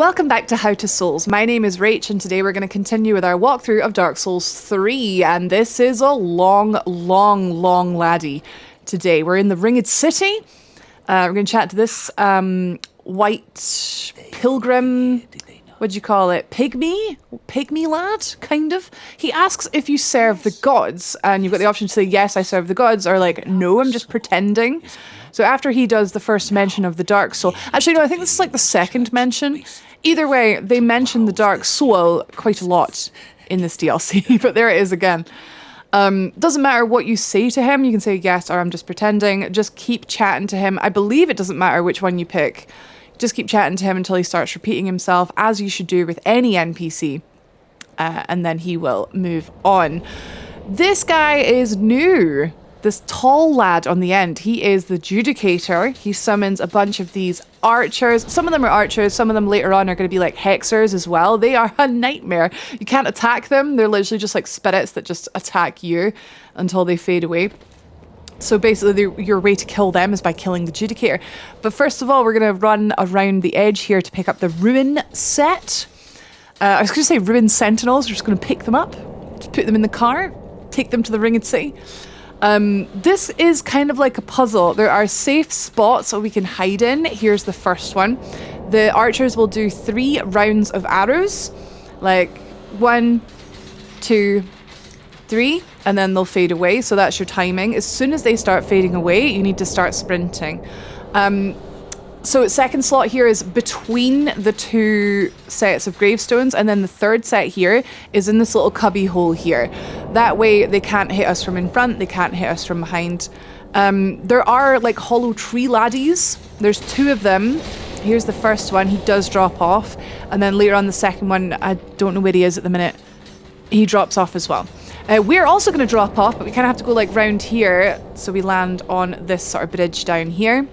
Welcome back to How to Souls. My name is Rach and today we're going to continue with our walkthrough of Dark Souls 3 and this is a long laddie today. We're in the Ringed City. We're going to chat to this white pilgrim, what'd you call it, pygmy lad, kind of. He asks if you serve the gods and you've got the option to say yes, I serve the gods, or like no, I'm just pretending. So after he does the first mention of the Dark Soul, actually no, I think this is like the second mention. Either way, they mention the Dark Soul quite a lot in this DLC, but there it is again. Doesn't matter what you say to him, you can say yes or I'm just pretending, just keep chatting to him. I believe it doesn't matter which one you pick, just keep chatting to him until he starts repeating himself, as you should do with any NPC, and then he will move on. This guy is new. This tall lad on the end, he is the Judicator. He summons a bunch of these archers. Some of them are archers, some of them later on are going to be like hexers as well. They are a nightmare. You can't attack them. They're literally just like spirits that just attack you until they fade away. So basically your way to kill them is by killing the Judicator. But first of all, we're going to run around the edge here to pick up the Ruin set. I was going to say Ruin Sentinels. We're just going to pick them up, just put them in the car, take them to the Ringed City. This is kind of like a puzzle. There are safe spots that we can hide in. Here's the first one. The archers will do 3 rounds of arrows, like 1, 2, 3, and then they'll fade away. So that's your timing. As soon as they start fading away, you need to start sprinting. So second slot here is between the 2 sets of gravestones, and then the third set here is in this little cubby hole here. That way they can't hit us from in front, they can't hit us from behind. There are like hollow tree laddies. There's 2 of them. Here's the first one, he does drop off, and then later on the second one, I don't know where he is at the minute, he drops off as well. We're also going to drop off, but we kind of have to go like round here, so we land on this sort of bridge down here,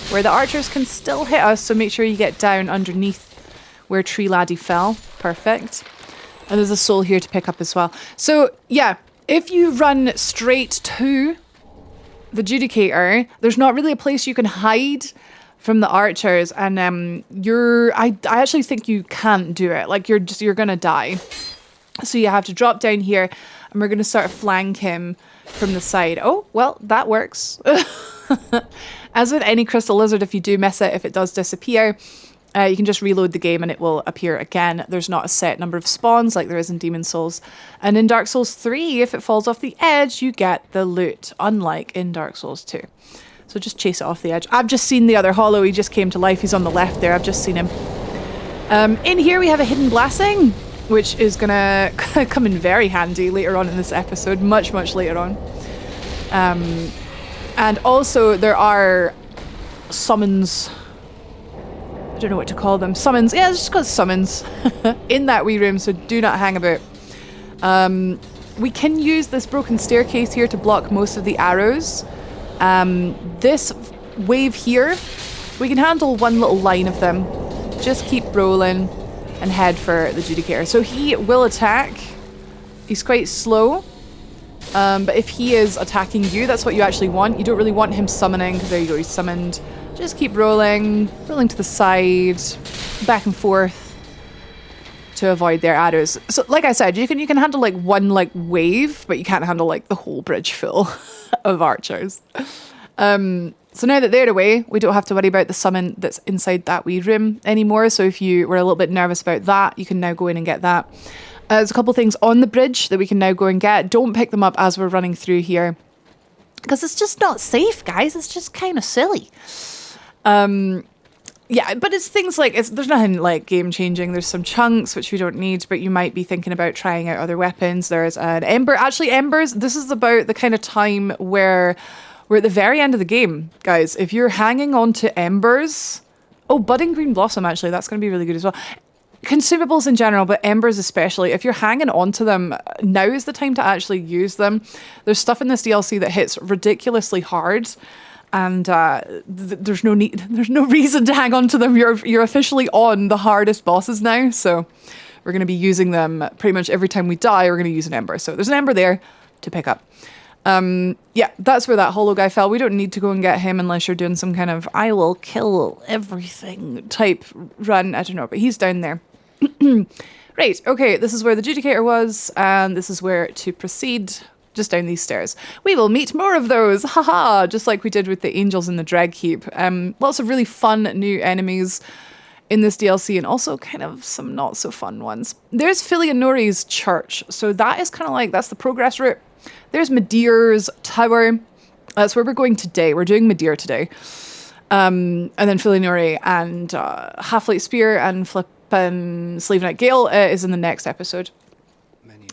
where the archers can still hit us, so make sure you get down underneath where Tree Laddie fell. Perfect. And there's a soul here to pick up as well. So, yeah, if you run straight to the Judicator, there's not really a place you can hide from the archers, and I actually think you can't do it. Like, you're gonna die. So you have to drop down here, and we're gonna sort of flank him from the side. Oh, well, that works. As with any crystal lizard, if you do miss it, if it does disappear, you can just reload the game and it will appear again. There's not a set number of spawns like there is in Demon Souls. And in Dark Souls 3, if it falls off the edge, you get the loot, unlike in Dark Souls 2. So just chase it off the edge. I've just seen the other hollow. He just came to life. He's on the left there. I've just seen him. In here, we have a hidden blessing, which is going to come in very handy later on in this episode, much later on. And also there are summons, I don't know what to call them, summons, yeah, it's just called summons, in that wee room, so do not hang about. We can use this broken staircase here to block most of the arrows. This wave here, we can handle one little line of them. Just keep rolling and head for the Judicator. So he will attack, he's quite slow. But if he is attacking you, that's what you actually want. You don't really want him summoning, because there you go, he's summoned. Just keep rolling to the side, back and forth to avoid their arrows. So like I said, you can handle like one like wave, but you can't handle like the whole bridge full of archers. So now that they're away, we don't have to worry about the summon that's inside that wee room anymore. So if you were a little bit nervous about that, you can now go in and get that. There's a couple things on the bridge that we can now go and get. Don't pick them up as we're running through here, because it's just not safe, guys. It's just kind of silly. Yeah, but it's things like, there's nothing like game changing. There's some chunks which we don't need, but you might be thinking about trying out other weapons. There's an ember. Actually, embers, this is about the kind of time where we're at the very end of the game, guys. If you're hanging on to embers, oh, budding green blossom, actually, that's going to be really good as well. Consumables in general, but embers especially, if you're hanging on to them, now is the time to actually use them. There's stuff in this DLC that hits ridiculously hard, and there's no reason to hang on to them. You're officially on the hardest bosses now, so we're going to be using them pretty much every time we die. We're going to use an ember, so there's an ember there to pick up. Yeah, that's where that hollow guy fell. We don't need to go and get him unless you're doing some kind of I will kill everything type run. I don't know, but he's down there. Right, okay, this is where the Judicator was, and this is where to proceed, just down these stairs. We will meet more of those, haha, just like we did with the angels in the drag heap. Lots of really fun new enemies in this DLC, and also kind of some not so fun ones. There's Filianori's church, so that is kind of like, that's the progress route. There's Midir's tower, that's where we're going today. We're doing Midir today. And then Filianori and Half-Light Spear and Flippin' Slave Knight Gale is in the next episode.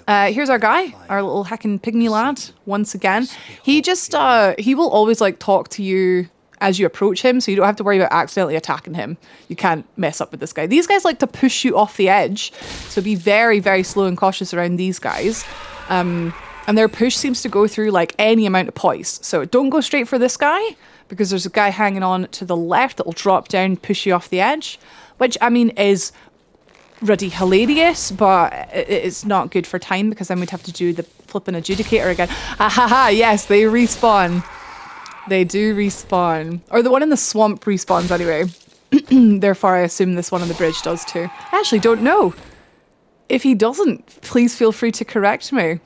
Here's our guy, our little heckin' pygmy lad, once again. He just, he will always like talk to you as you approach him, so you don't have to worry about accidentally attacking him. You can't mess up with this guy. These guys like to push you off the edge, so be very, very slow and cautious around these guys. And their push seems to go through like any amount of poise. So don't go straight for this guy, because there's a guy hanging on to the left that will drop down, push you off the edge, which, I mean, is ruddy hilarious, but it's not good for time, because then we'd have to do the flipping adjudicator again. Ahaha, yes, they respawn. They do respawn. Or the one in the swamp respawns anyway. Therefore, I assume this one on the bridge does too. I actually don't know. If he doesn't, please feel free to correct me.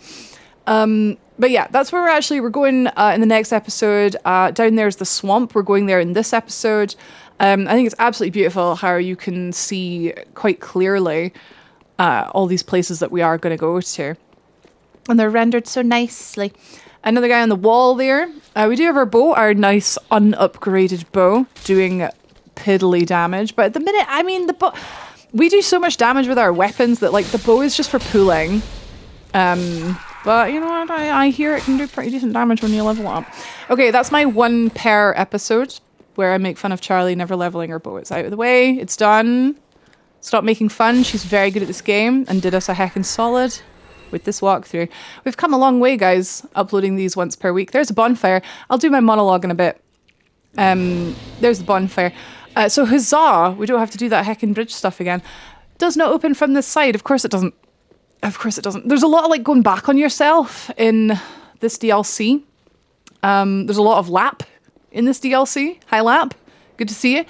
But yeah, that's where we're going in the next episode. Down there's the swamp. We're going there in this episode. I think it's absolutely beautiful how you can see quite clearly all these places that we are going to go to. And they're rendered so nicely. Another guy on the wall there. We do have our bow, our nice unupgraded bow, doing piddly damage. But at the minute, I mean, the bow, we do so much damage with our weapons that like the bow is just for pulling. But you know what, I hear it can do pretty decent damage when you level up. Okay, that's my one per episode where I make fun of Charlie never leveling her bow. It's out of the way, it's done. Stop making fun, she's very good at this game and did us a heckin' solid with this walkthrough. We've come a long way, guys, uploading these once per week. There's a bonfire. I'll do my monologue in a bit. There's the bonfire. So huzzah, we don't have to do that heckin' bridge stuff again. Does not open from this side. Of course it doesn't. Of course it doesn't. There's a lot of like going back on yourself in this DLC. There's a lot of lap in this DLC. Hi lap. Good to see you.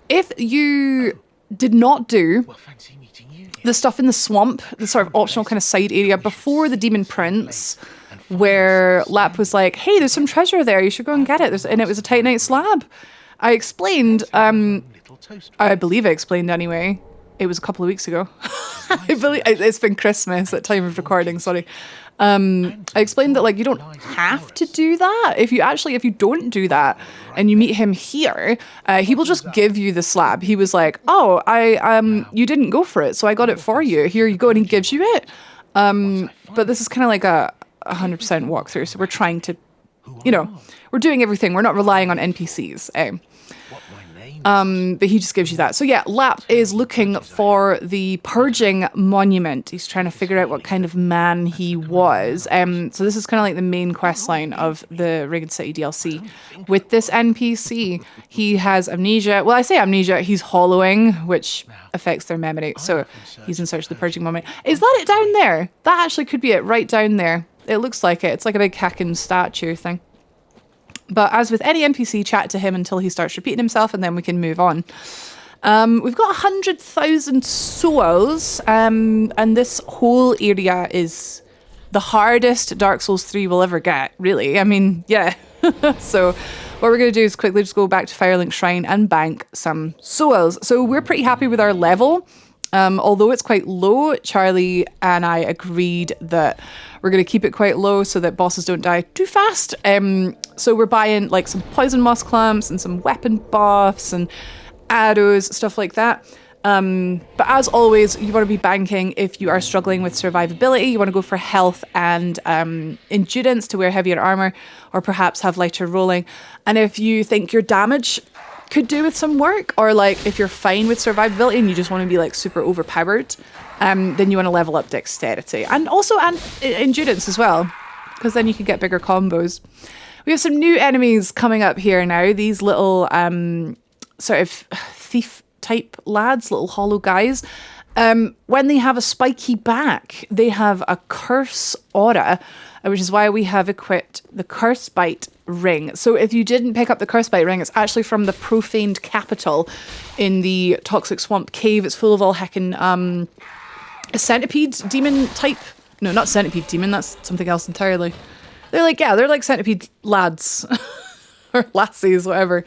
If you did not do the stuff in the swamp, the sort of optional kind of side area before the Demon Prince, where Lap was like, hey, there's some treasure there, you should go and get it. And it was a Titanite slab. I explained, I believe I explained anyway. It was a couple of weeks ago. I believe it's been Christmas at time of recording, sorry. I explained that like you don't have to do that. If you don't do that and you meet him here, he will just give you the slab. He was like, oh, you didn't go for it, so I got it for you. Here you go, and he gives you it. But this is kind of like a 100% walkthrough, so we're trying to, we're doing everything. We're not relying on NPCs, eh? But he just gives you that. So yeah, Lap is looking for the Purging Monument. He's trying to figure out what kind of man he was. So this is kind of like the main quest line of the Ragged City DLC. With this NPC, he has amnesia. Well, I say amnesia, he's hollowing, which affects their memory. So he's in search of the Purging Monument. Is that it down there? That actually could be it, right down there. It looks like it. It's like a big hacking statue thing. But as with any NPC, chat to him until he starts repeating himself, and then we can move on. We've got 100,000 souls, and this whole area is the hardest Dark Souls 3 will ever get, really. I mean, yeah. So what we're going to do is quickly just go back to Firelink Shrine and bank some souls. So we're pretty happy with our level. Although it's quite low, Charlie and I agreed that we're going to keep it quite low so that bosses don't die too fast. So we're buying like some poison moss clumps and some weapon buffs and arrows, stuff like that. But as always, you want to be banking if you are struggling with survivability. You want to go for health and endurance to wear heavier armor, or perhaps have lighter rolling. And if you think your damage could do with some work, or like if you're fine with survivability and you just want to be like super overpowered, then you want to level up dexterity and also endurance as well, because then you can get bigger combos. We have some new enemies coming up here now. These little sort of thief type lads, little hollow guys. When they have a spiky back, they have a curse aura, which is why we have equipped the curse bite ring. So if you didn't pick up the curse bite ring, it's actually from the profaned capital in the toxic swamp cave. It's full of all heckin' centipede demon type. No, not centipede demon. That's something else entirely. They're like centipede lads or lassies, whatever.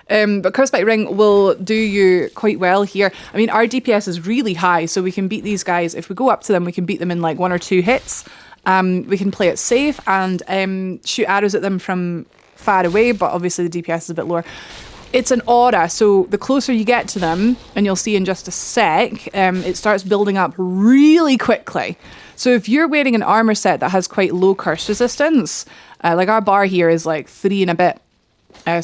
But Curse Bite Ring will do you quite well here. I mean, our DPS is really high, so we can beat these guys. If we go up to them, we can beat them in like 1 or 2 hits. We can play it safe and shoot arrows at them from far away, but obviously the DPS is a bit lower. It's an aura, so the closer you get to them, and you'll see in just a sec, it starts building up really quickly. So if you're wearing an armor set that has quite low curse resistance, like our bar here is like 3 and a bit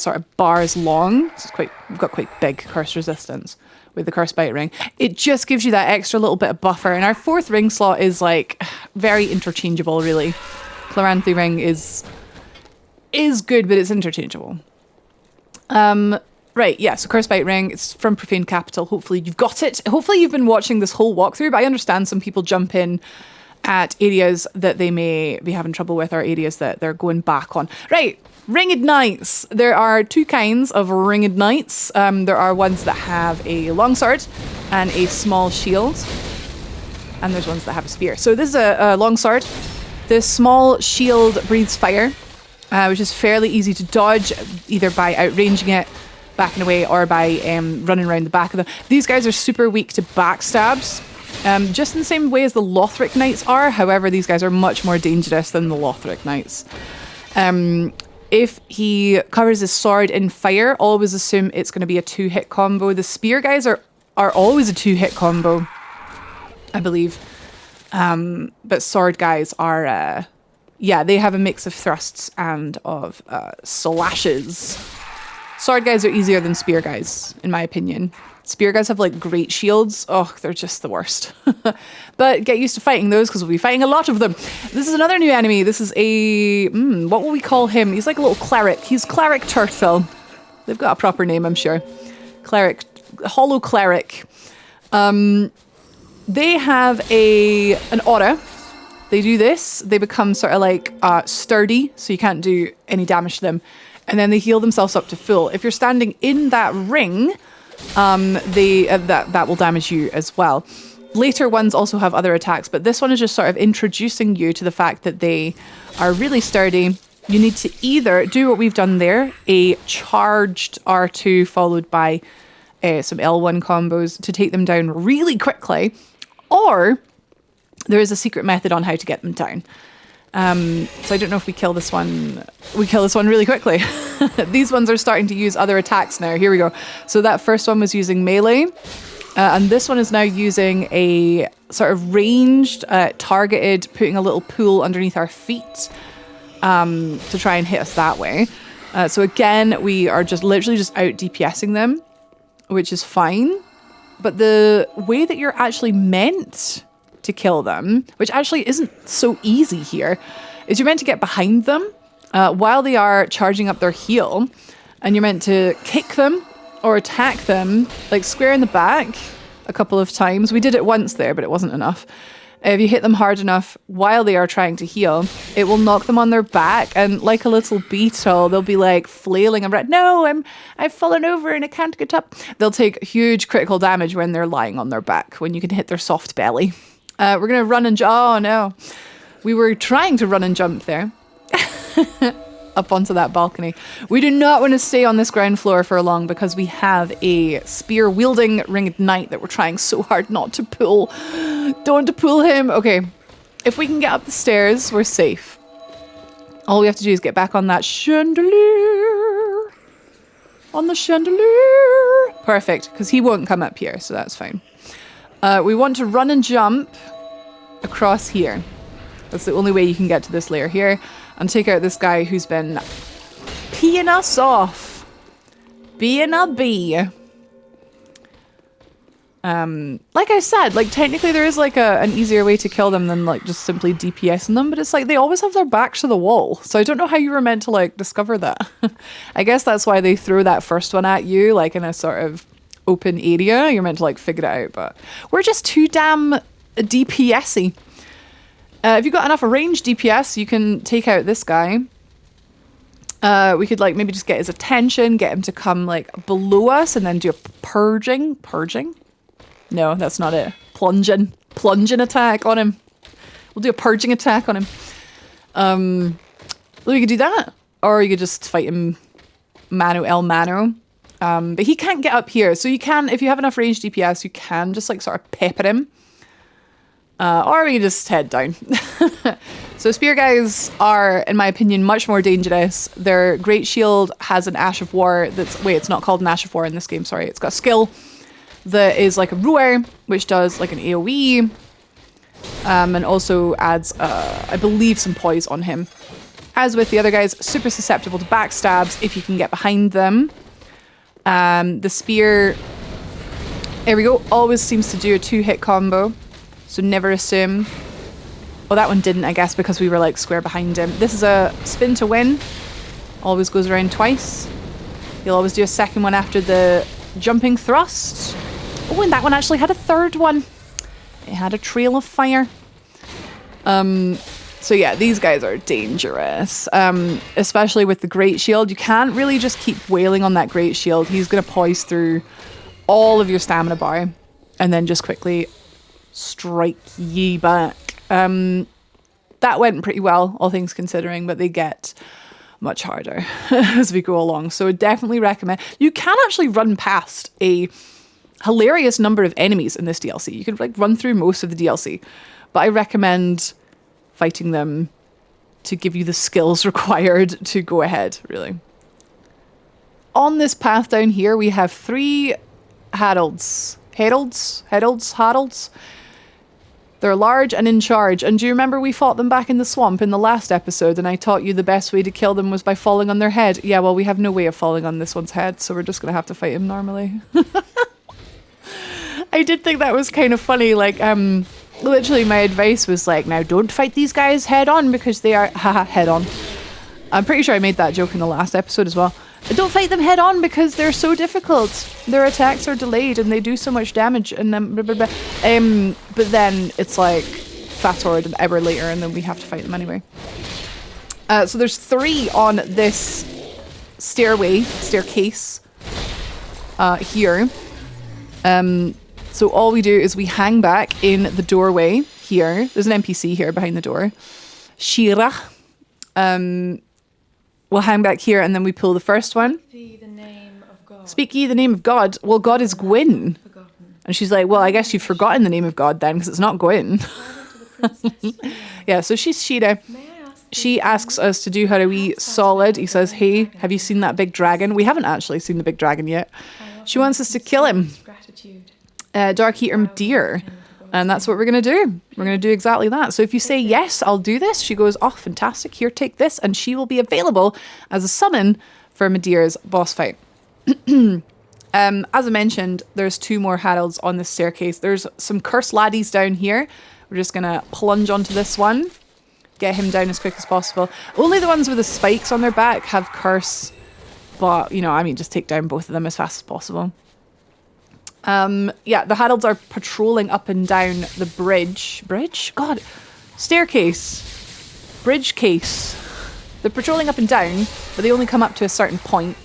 sort of bars long. So we've got quite big curse resistance with the Curse Bite Ring. It just gives you that extra little bit of buffer. And our 4th ring slot is like very interchangeable, really. Chloranthy Ring is good, but it's interchangeable. Right, yeah, so Curse Bite Ring, it's from Profane Capital. Hopefully you've got it. Hopefully you've been watching this whole walkthrough, but I understand some people jump in at areas that they may be having trouble with or areas that they're going back on. Right, Ringed Knights. There are 2 kinds of Ringed Knights. There are ones that have a longsword and a small shield. And there's ones that have a spear. So this is a longsword. This small shield breathes fire, which is fairly easy to dodge, either by outranging it, backing away, or by running around the back of them. These guys are super weak to backstabs, just in the same way as the Lothric Knights are. However, these guys are much more dangerous than the Lothric Knights. If he covers his sword in fire, always assume it's going to be a 2-hit combo. The spear guys are always a 2-hit combo, I believe. But sword guys are, they have a mix of thrusts and of slashes. Sword guys are easier than spear guys, in my opinion. Spear guys have like great shields. Oh, they're just the worst. But get used to fighting those because we'll be fighting a lot of them. This is another new enemy. This is a... what will we call him? He's like a little cleric. He's Cleric Turtle. They've got a proper name, I'm sure. Cleric. Hollow Cleric. They have an aura. They do this. They become sort of like sturdy, so you can't do any damage to them. And then they heal themselves up to full. If you're standing in that ring... that will damage you as well. Later ones also have other attacks, but this one is just sort of introducing you to the fact that they are really sturdy. You need to either do what we've done there, a charged R2 followed by some L1 combos to take them down really quickly, or there is a secret method on how to get them down. So I don't know if we kill this one. We kill this one really quickly. These ones are starting to use other attacks now. Here we go. So that first one was using melee. And this one is now using a sort of ranged, targeted, putting a little pool underneath our feet to try and hit us that way. So again, we are just literally just out DPSing them, which is fine. But the way that you're actually meant to kill them, which actually isn't so easy here, is you're meant to get behind them while they are charging up their heal, and you're meant to kick them or attack them like square in the back a couple of times. We did it once there, but it wasn't enough. If you hit them hard enough while they are trying to heal, it will knock them on their back, and like a little beetle, they'll be like flailing around. No, I've fallen over and I can't get up. They'll take huge critical damage when they're lying on their back, when you can hit their soft belly. We're going to run and jump. Oh, no. We were trying to run and jump there. Up onto that balcony. We do not want to stay on this ground floor for long because we have a spear-wielding ringed knight that we're trying so hard not to pull. Don't want to pull him. Okay. If we can get up the stairs, we're safe. All we have to do is get back on that chandelier. On the chandelier. Perfect, because he won't come up here, so that's fine. We want to run and jump across here. That's the only way you can get to this layer here. And take out this guy who's been peeing us off. Being a bee. Like I said, like technically there is like an easier way to kill them than like just simply DPSing them, but it's like they always have their backs to the wall. So I don't know how you were meant to like discover that. I guess that's why they throw that first one at you, like in a sort of open area. You're meant to like figure it out, but we're just too damn DPS-y. If you've got enough range DPS, you can take out this guy. We could like maybe just get his attention, get him to come like below us and then do a purging. Purging? No, that's not it. Plunging attack on him. We'll do a purging attack on him. We could do that. Or you could just fight him mano el mano. But he can't get up here. So you can, if you have enough range DPS, you can just like sort of pepper him. Or we just head down. So spear guys are, in my opinion, much more dangerous. Their great shield has an Ash of War that's... Wait, it's not called an Ash of War in this game, sorry. It's got a skill that is like a roar, which does like an AoE. And also adds, I believe, some poise on him. As with the other guys, super susceptible to backstabs if you can get behind them. The spear... There we go. Always seems to do a 2-hit combo. So never assume. Oh, that one didn't, I guess, because we were like square behind him. This is a spin to win. Always goes around twice. You'll always do a second one after the jumping thrust. Oh, and that one actually had a third one. It had a trail of fire. So yeah, these guys are dangerous. Especially with the great shield. You can't really just keep wailing on that great shield. He's going to poise through all of your stamina bar and then just quickly strike ye back. That went pretty well, all things considering, but they get much harder as we go along. So I definitely recommend. You can actually run past a hilarious number of enemies in this DLC. You can like run through most of the DLC, but I recommend fighting them to give you the skills required to go ahead, really. On this path down here, we have 3 Heralds. Heralds? They're large and in charge. And do you remember we fought them back in the swamp in the last episode and I taught you the best way to kill them was by falling on their head? Yeah, well, we have no way of falling on this one's head, so we're just going to have to fight him normally. I did think that was kind of funny. Like, literally my advice was like, now don't fight these guys head on because they are... Haha, head on. I'm pretty sure I made that joke in the last episode as well. Don't fight them head on because they're so difficult. Their attacks are delayed and they do so much damage and then blah, blah, blah. But then it's like fast forward an hour later and then we have to fight them anyway. So there's 3 on this staircase here. So all we do is we hang back in the doorway here. There's an NPC here behind the door. Shira. We'll hang back here and then we pull the first one. Speak ye the name of God. Speak ye the name of God. Well, God is Gwyn. And she's like, well, I guess you've forgotten the name of God then because it's not Gwyn. Yeah, so she's Shira. She asks us to do her a wee solid. He says, hey, have you seen that big dragon? We haven't actually seen the big dragon yet. She wants us to kill him. Darkeater Midir. And that's what we're going to do. We're going to do exactly that. So if you say, yes, I'll do this, she goes, oh, fantastic. Here, take this. And she will be available as a summon for Midir's boss fight. As I mentioned, there's 2 more Heralds on this staircase. There's some cursed laddies down here. We're just going to plunge onto this one. Get him down as quick as possible. Only the ones with the spikes on their back have curse. But, you know, I mean, just take down both of them as fast as possible. Yeah, the Heralds are patrolling up and down the bridge. Bridge? God. Staircase. Bridge case. They're patrolling up and down, but they only come up to a certain point.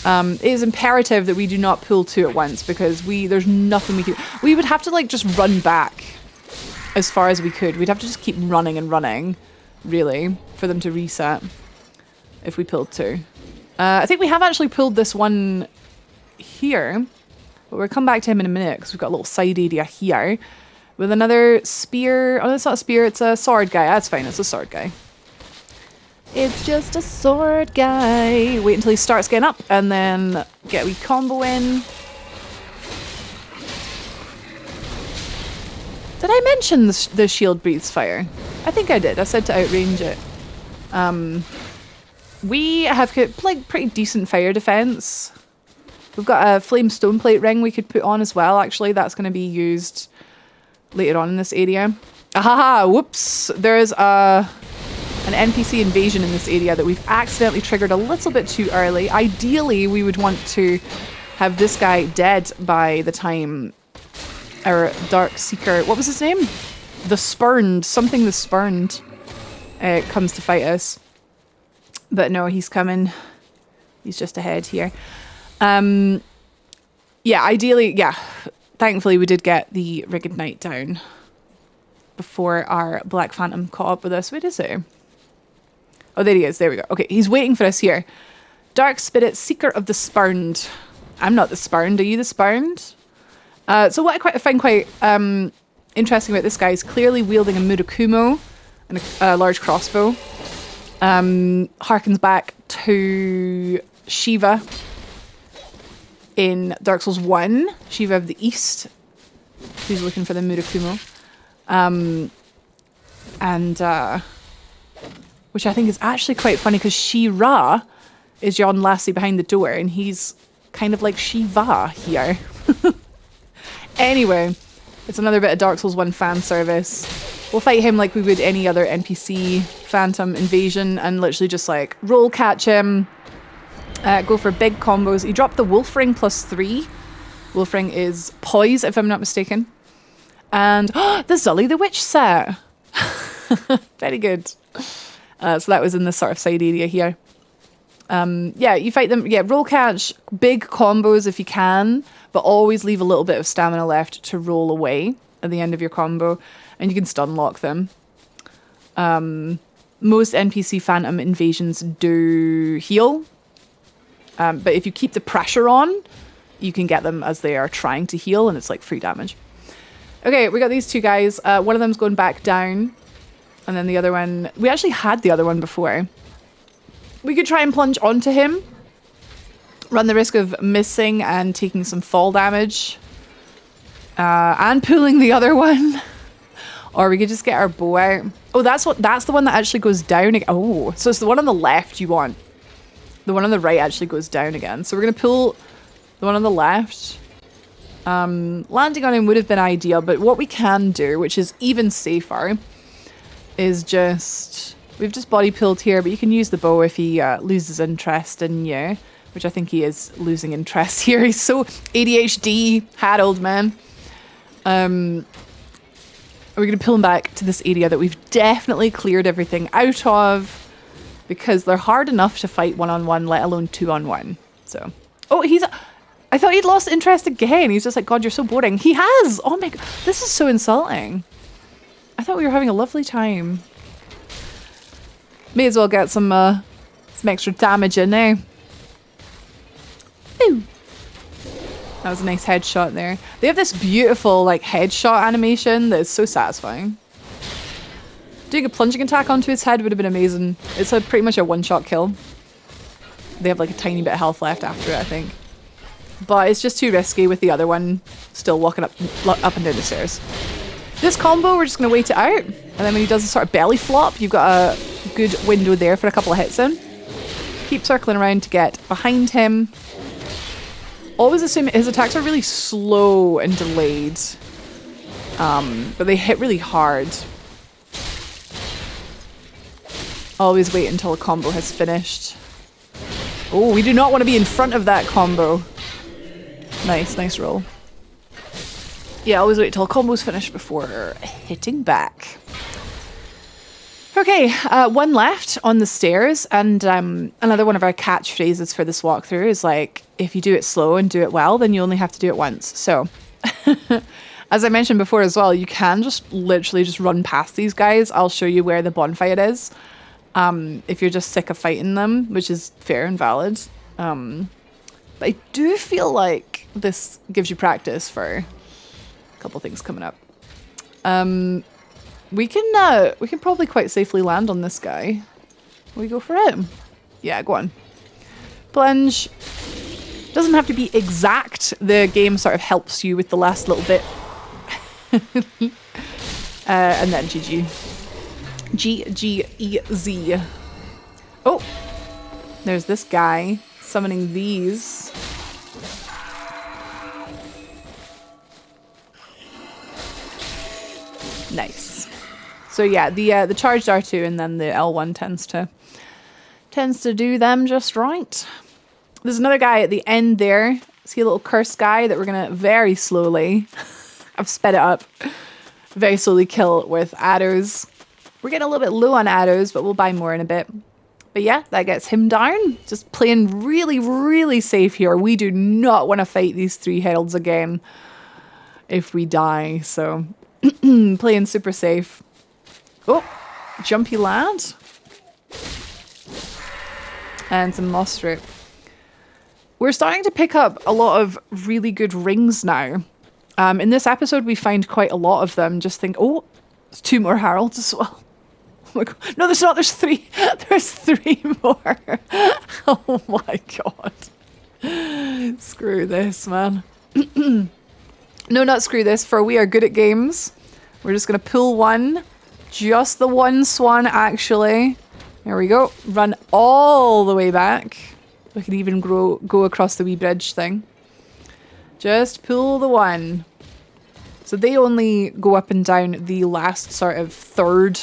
It is imperative that we do not pull 2 at once because there's nothing we can... We would have to like just run back as far as we could. We'd have to just keep running and running, really, for them to reset if we pulled 2. I think we have actually pulled this one here. But we'll come back to him in a minute because we've got a little side area here with another spear. Oh, it's not a spear. It's a sword guy. That's fine. It's a sword guy. It's just a sword guy. Wait until he starts getting up and then get a wee combo in. Did I mention the shield breathes fire? I think I did. I said to outrange it. We have like pretty decent fire defense. We've got a flame stone plate ring we could put on as well, actually. That's going to be used later on in this area. Ahaha, whoops. There's an NPC invasion in this area that we've accidentally triggered a little bit too early. Ideally, we would want to have this guy dead by the time our Dark Seeker, what was his name? The Spurned, something the Spurned, comes to fight us. But no, he's coming. He's just ahead here. Yeah, ideally, yeah. Thankfully, we did get the Rigged Knight down before our Black Phantom caught up with us. Where is he? Oh, there he is. There we go. Okay, he's waiting for us here. Dark Spirit, Seeker of the Spurned. I'm not the Spurned. Are you the Spurned? So what I find quite interesting about this guy is clearly wielding a Murakumo and a large crossbow. Harkens back to Shiva in Dark Souls 1. Shiva of the East, who's looking for the Murakumo. Which I think is actually quite funny because She-Ra is Yon Lassie behind the door and he's kind of like Shiva here. Anyway, it's another bit of Dark Souls 1 fan service. We'll fight him like we would any other NPC Phantom invasion and literally just like roll catch him, go for big combos. He dropped the Wolf Ring +3. Wolf Ring is poise, if I'm not mistaken. And the Zully the Witch set. Very good. So that was in this sort of side area here. Yeah, you fight them. Yeah, roll catch, big combos if you can, but always leave a little bit of stamina left to roll away at the end of your combo, and you can stun lock them. Most NPC Phantom invasions do heal, but if you keep the pressure on, you can get them as they are trying to heal, and it's like free damage. Okay, we got these two guys. One of them's going back down, and then the other one... We actually had the other one before. We could try and plunge onto him, run the risk of missing and taking some fall damage, and pulling the other one. Or we could just get our bow out. Oh, that's the one that actually goes down again. Oh, so it's the one on the left you want. The one on the right actually goes down again. So we're going to pull the one on the left. Landing on him would have been ideal, but what we can do, which is even safer, is just... We've just body pulled here, but you can use the bow if he loses interest in you, which I think he is losing interest here. He's so ADHD, Herald, man. We're going to pull him back to this area that we've definitely cleared everything out of, because they're hard enough to fight one-on-one, let alone two-on-one. So, oh, I thought he'd lost interest again. He's just like, God, you're so boring. He has! Oh my God, this is so insulting. I thought we were having a lovely time. May as well get some extra damage in there. Ooh. That was a nice headshot there. They have this beautiful like headshot animation that is so satisfying. Doing a plunging attack onto his head would have been amazing. It's pretty much a one-shot kill. They have like a tiny bit of health left after it, I think. But it's just too risky with the other one still walking up and down the stairs. This combo, we're just going to wait it out. And then when he does a sort of belly flop, you've got a good window there for a couple of hits in. Keep circling around to get behind him. Always assume his attacks are really slow and delayed. But they hit really hard. Always wait until a combo has finished. Oh, we do not want to be in front of that combo. Nice roll. Yeah, always wait till a combo's finished before hitting back. Okay, one left on the stairs, and another one of our catchphrases for this walkthrough is like, if you do it slow and do it well, then you only have to do it once. So, as I mentioned before as well, you can just literally just run past these guys. I'll show you where the bonfire is, if you're just sick of fighting them, which is fair and valid. But I do feel like this gives you practice for a couple things coming up. We can probably quite safely land on this guy. We go for it. Yeah, go on. Plunge. Doesn't have to be exact. The game sort of helps you with the last little bit. And then GG. G-G-E-Z. Oh! There's this guy summoning these. Nice. So yeah, the charged R2 and then the L1 tends to do them just right. There's another guy at the end there. See a little cursed guy that we're going to very slowly, I've sped it up, very slowly kill with arrows. We're getting a little bit low on arrows, but we'll buy more in a bit. But yeah, that gets him down. Just playing really, really safe here. We do not want to fight these 3 heralds again if we die. So playing super safe. Oh, jumpy lad. And some moss root. We're starting to pick up a lot of really good rings now. In this episode, we find quite a lot of them. Just think, oh, there's 2 more heralds as well. Oh my God. No, there's not. There's 3. There's 3 more. Oh my God. Screw this, man. No, not screw this, for we are good at games. We're just going to pull one. Just the one swan, actually. There we go. Run all the way back. We can even go across the wee bridge thing. Just pull the one. So they only go up and down the last sort of third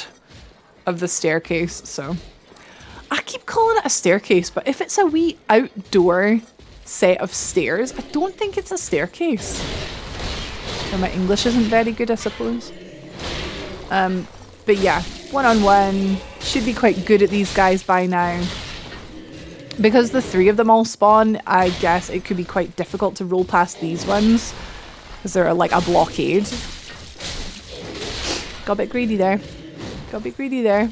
of the staircase. So I keep calling it a staircase, but if it's a wee outdoor set of stairs, I don't think it's a staircase. Or my English isn't very good, I suppose. But yeah, one-on-one. Should be quite good at these guys by now. Because the 3 of them all spawn, I guess it could be quite difficult to roll past these ones. Because they're like a blockade. Got a bit greedy there. Got a bit greedy there.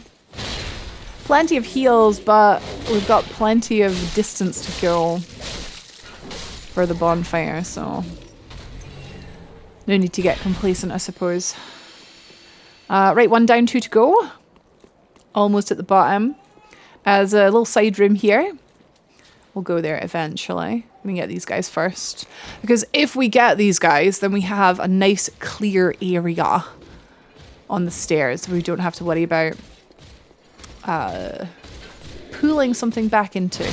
Plenty of heals, but we've got plenty of distance to go for the bonfire, so no need to get complacent, I suppose. Right, 1 down, 2 to go. Almost at the bottom. There's a little side room here. We'll go there eventually. Let me get these guys first. Because if we get these guys, then we have a nice clear area on the stairs. So we don't have to worry about pulling something back into.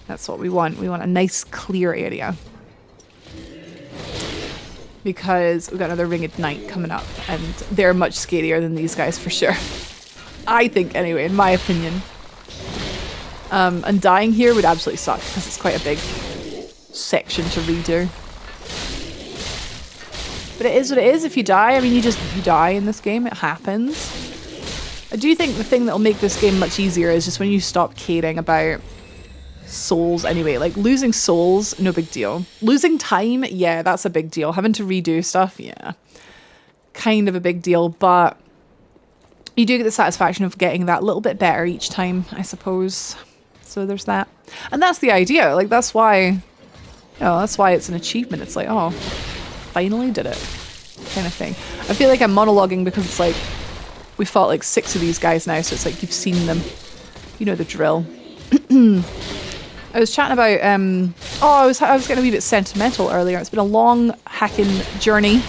That's what we want. We want a nice clear area. Because we've got another Ringed Knight coming up. And they're much scarier than these guys for sure. I think anyway, in my opinion. And dying here would absolutely suck because it's quite a big section to redo. But it is what it is. If you die, I mean, you die in this game. It happens. I do think the thing that will make this game much easier is just when you stop caring about souls anyway. Like, losing souls, no big deal. Losing time, yeah, that's a big deal. Having to redo stuff, yeah. Kind of a big deal, but you do get the satisfaction of getting that little bit better each time, I suppose. So there's that. And that's the idea. Like, that's why, you know, that's why it's an achievement. It's like, oh, finally did it, kind of thing. I feel like I'm monologuing because it's like, we fought like 6 of these guys now, so it's like you've seen them. You know the drill. I was chatting about, I was getting a wee bit sentimental earlier. It's been a long hacking journey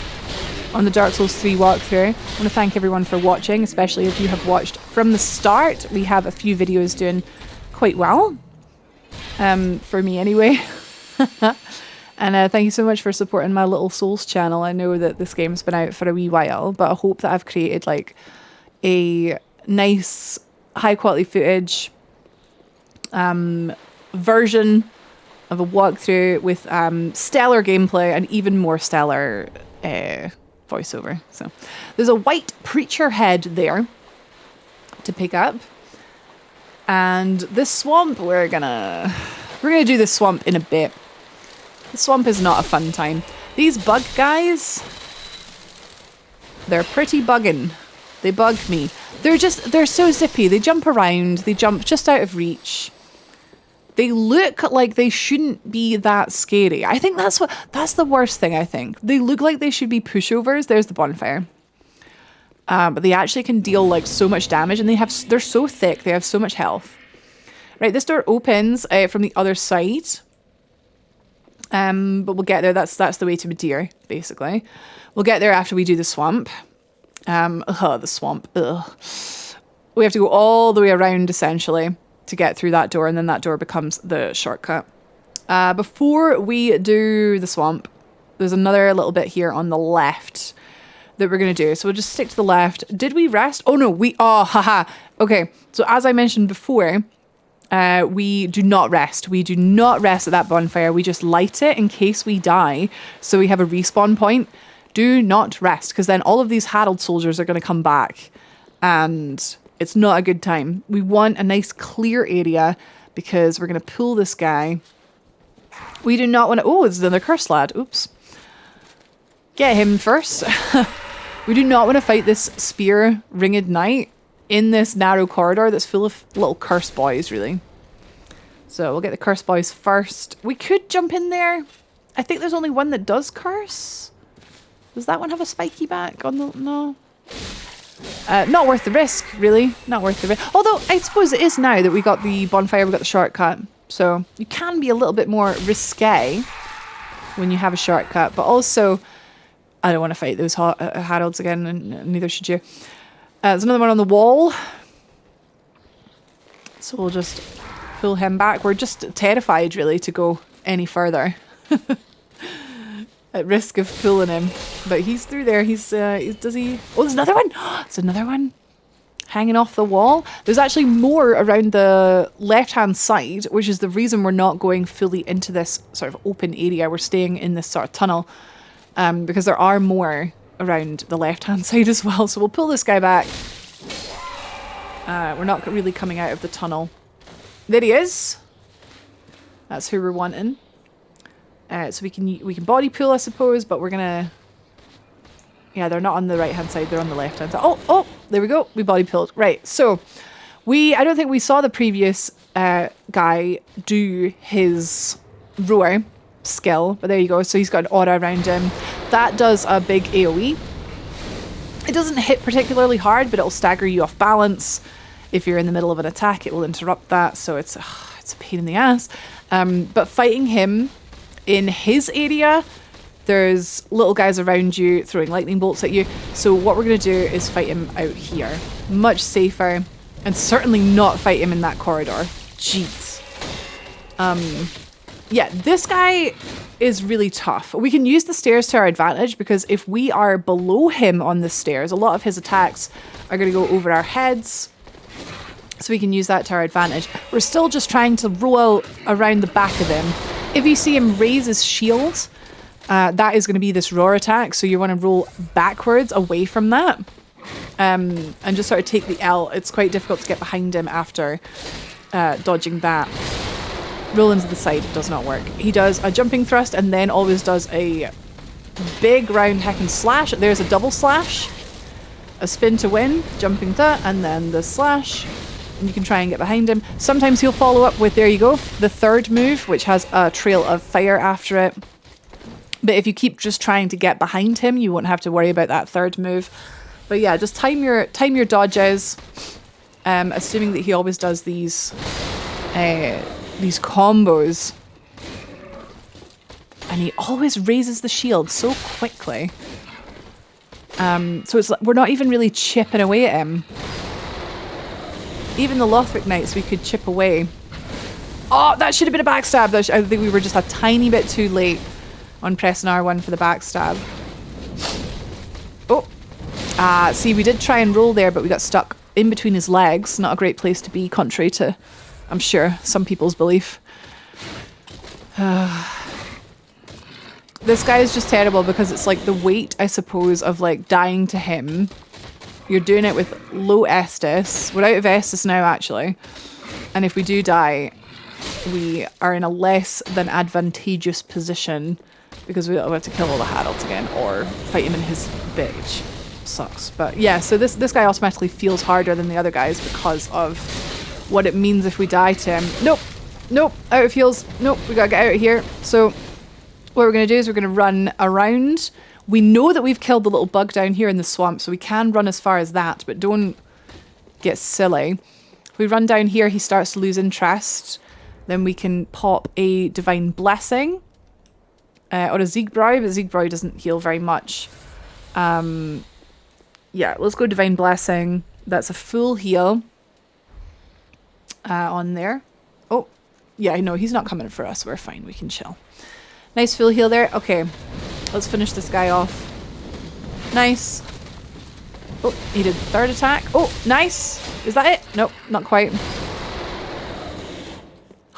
on the Dark Souls 3 walkthrough. I want to thank everyone for watching, especially if you have watched from the start. We have a few videos doing quite well, for me anyway. And thank you so much for supporting my little Souls channel. I know that this game's been out for a wee while, but I hope that I've created like a nice high quality footage version of a walkthrough with stellar gameplay and even more stellar voiceover. So there's a white preacher head there to pick up, and this swamp we're gonna do this swamp in a bit. The swamp is not a fun time. These bug guys, they're pretty bugging. They bug me. They're so zippy. They jump around. They jump just out of reach. They look like they shouldn't be that scary. I think that's the worst thing, I think. They look like they should be pushovers. There's the bonfire. But they actually can deal like so much damage, and they're so thick. They have so much health. Right, this door opens from the other side. But we'll get there. That's the way to Midir, basically. We'll get there after we do the swamp. The swamp. Ugh. We have to go all the way around, essentially, to get through that door, and then that door becomes the shortcut. Before we do the swamp, there's another little bit here on the left that we're going to do. So we'll just stick to the left. Did we rest? Oh, no. Haha. Okay. So as I mentioned before, we do not rest. We do not rest at that bonfire. We just light it in case we die. So we have a respawn point. Do not rest, because then all of these Herald soldiers are going to come back and it's not a good time. We want a nice clear area because we're going to pull this guy. We do not want to... Oh, it's another curse lad. Oops. Get him first. We do not want to fight this spear ringed knight in this narrow corridor that's full of little curse boys, really. So we'll get the curse boys first. We could jump in there. I think there's only one that does curse. Does that one have a spiky back on the... No. Not worth the risk, really. Not worth the risk. Although, I suppose it is now that we got the bonfire, we got the shortcut. So you can be a little bit more risque when you have a shortcut. But also, I don't want to fight those Heralds again, and neither should you. There's another one on the wall. So we'll just pull him back. We're just terrified, really, to go any further. At risk of pulling him. But he's through there. Does he... Oh, there's another one! There's another one. Hanging off the wall. There's actually more around the left-hand side, which is the reason we're not going fully into this sort of open area. We're staying in this sort of tunnel. Because there are more around the left-hand side as well. So we'll pull this guy back. We're not really coming out of the tunnel. There he is. That's who we're wanting. So we can body pull, I suppose, but we're gonna... Yeah, they're not on the right-hand side, they're on the left-hand side. Oh, there we go. We body pulled. Right, so I don't think we saw the previous guy do his roar skill, but there you go. So he's got an aura around him. That does a big AoE. It doesn't hit particularly hard, but it'll stagger you off balance. If you're in the middle of an attack, it will interrupt that, so it's a pain in the ass. But fighting him in his area, there's little guys around you throwing lightning bolts at you. So what we're going to do is fight him out here. Much safer. And certainly not fight him in that corridor. Jeez. Yeah, this guy is really tough. We can use the stairs to our advantage because if we are below him on the stairs, a lot of his attacks are going to go over our heads. So we can use that to our advantage. We're still just trying to roll around the back of him. If you see him raise his shield, that is going to be this roar attack. So you want to roll backwards away from that. And just sort of take the L. It's quite difficult to get behind him after dodging that. Roll into the side does not work. He does a jumping thrust and then always does a big round hack and slash. There's a double slash. A spin to win, jumping to, and then the slash. And you can try and get behind him. Sometimes he'll follow up with, there you go, the third move, which has a trail of fire after it. But if you keep just trying to get behind him, you won't have to worry about that third move. But yeah, just time your dodges. Assuming that he always does these combos. And he always raises the shield so quickly. So it's like we're not even really chipping away at him. Even the Lothric Knights we could chip away. Oh, that should have been a backstab. I think we were just a tiny bit too late on pressing R1 for the backstab. Oh. See, we did try and roll there, but we got stuck in between his legs. Not a great place to be, contrary to, I'm sure, some people's belief. This guy is just terrible because it's like the weight, I suppose, of like dying to him. You're doing it with low Estus. We're out of Estus now, actually. And if we do die, we are in a less than advantageous position because we have to kill all the Heralds again or fight him in his bit, which sucks. But yeah, so this guy automatically feels harder than the other guys because of what it means if we die to him. Nope, out of heals. Nope, we gotta get out of here. So what we're going to do is we're going to run around. We know that we've killed the little bug down here in the swamp, so we can run as far as that, but don't get silly. If we run down here, he starts to lose interest. Then we can pop a Divine Blessing or a Siegbräu, but Siegbräu doesn't heal very much. Yeah, let's go Divine Blessing. That's a full heal on there. Oh, yeah, no, he's not coming for us. We're fine. We can chill. Nice full heal there. Okay, let's finish this guy off. Nice. Oh, he did the third attack. Oh, nice. Is that it? Nope, not quite.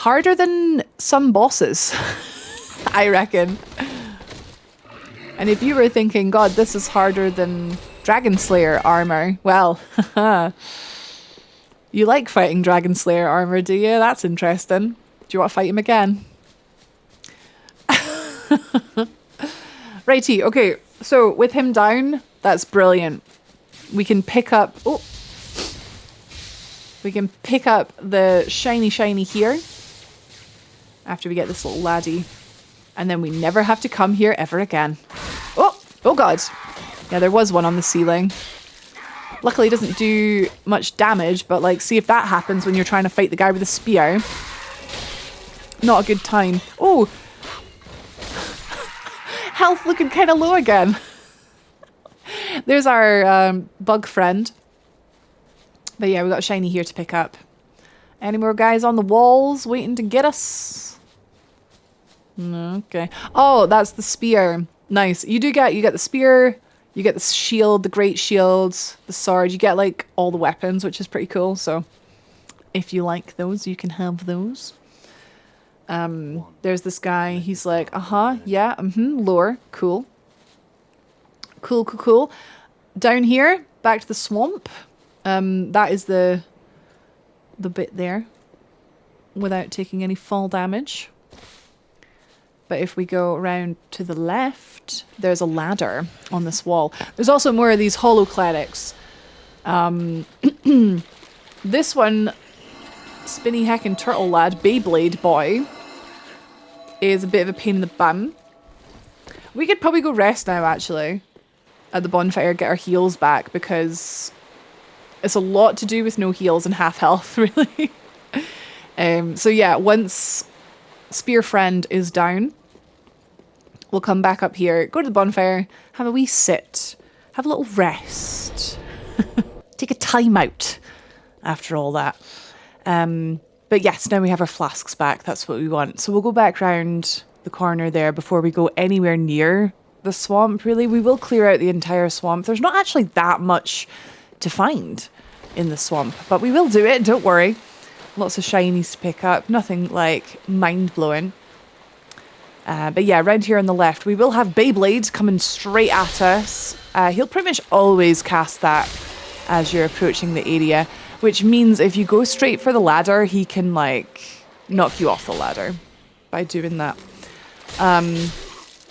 Harder than some bosses, I reckon. And if you were thinking, God, this is harder than Dragon Slayer armor, well, you like fighting Dragon Slayer armor, do you? That's interesting. Do you want to fight him again? Righty, okay, so with him down, that's brilliant. We can pick up... Oh! We can pick up the shiny here after we get this little laddie. And then we never have to come here ever again. Oh! Oh god! Yeah, there was one on the ceiling. Luckily it doesn't do much damage, but like, see if that happens when you're trying to fight the guy with a spear. Not a good time. Oh! Health looking kind of low again. There's our bug friend. But yeah, we got a shiny here to pick up. Any more guys on the walls waiting to get us? Okay. Oh, that's the spear. Nice. You get the spear, you get the shield, the great shields, the sword. You get like all the weapons, which is pretty cool. So if you like those, you can have those. There's this guy. He's like, yeah, lore. Cool. Cool. Down here, back to the swamp. That is the bit there without taking any fall damage. But if we go around to the left, there's a ladder on this wall. There's also more of these hollow clerics. This one, Spinny Heckin' Turtle Lad, Beyblade Boy, is a bit of a pain in the bum. We could probably go rest now, actually, at the bonfire, get our heals back, because it's a lot to do with no heals and half health, really. So yeah, once Spear Friend is down, we'll come back up here, go to the bonfire, have a wee sit, have a little rest, take a time out after all that. But yes, now we have our flasks back. That's what we want. So we'll go back round the corner there before we go anywhere near the swamp, really. We will clear out the entire swamp. There's not actually that much to find in the swamp, but we will do it, don't worry. Lots of shinies to pick up, nothing like mind-blowing. But yeah, around here on the left, we will have Beyblade coming straight at us. He'll pretty much always cast that as you're approaching the area, which means if you go straight for the ladder, he can like knock you off the ladder by doing that.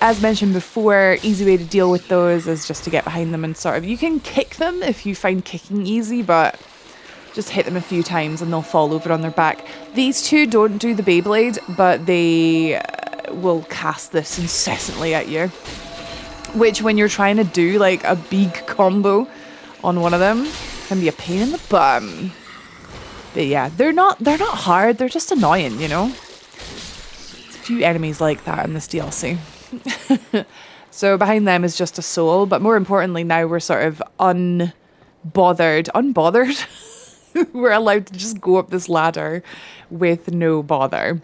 As mentioned before, easy way to deal with those is just to get behind them and sort of, you can kick them if you find kicking easy, but just hit them a few times and they'll fall over on their back. These two don't do the Beyblade, but they will cast this incessantly at you, which when you're trying to do like a big combo on one of them can be a pain in the bum. But yeah, they're not hard, they're just annoying, you know? There's a few enemies like that in this DLC. So behind them is just a soul, but more importantly now we're sort of unbothered. We're allowed to just go up this ladder with no bother.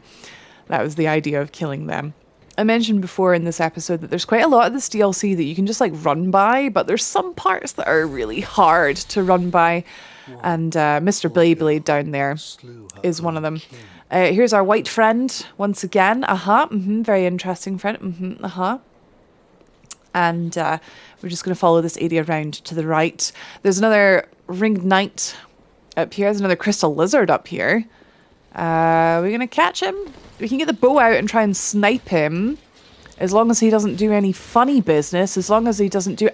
That was the idea of killing them. I mentioned before in this episode that there's quite a lot of this DLC that you can just like run by, but there's some parts that are really hard to run by, and Mr. Beyblade down there is one of them. Here's our white friend once again. Very interesting friend. And we're just going to follow this area around to the right. There's another ringed knight up here. There's another crystal lizard up here. We're going to catch him. We can get the bow out and try and snipe him. As long as he doesn't do any funny business. As long as he doesn't do...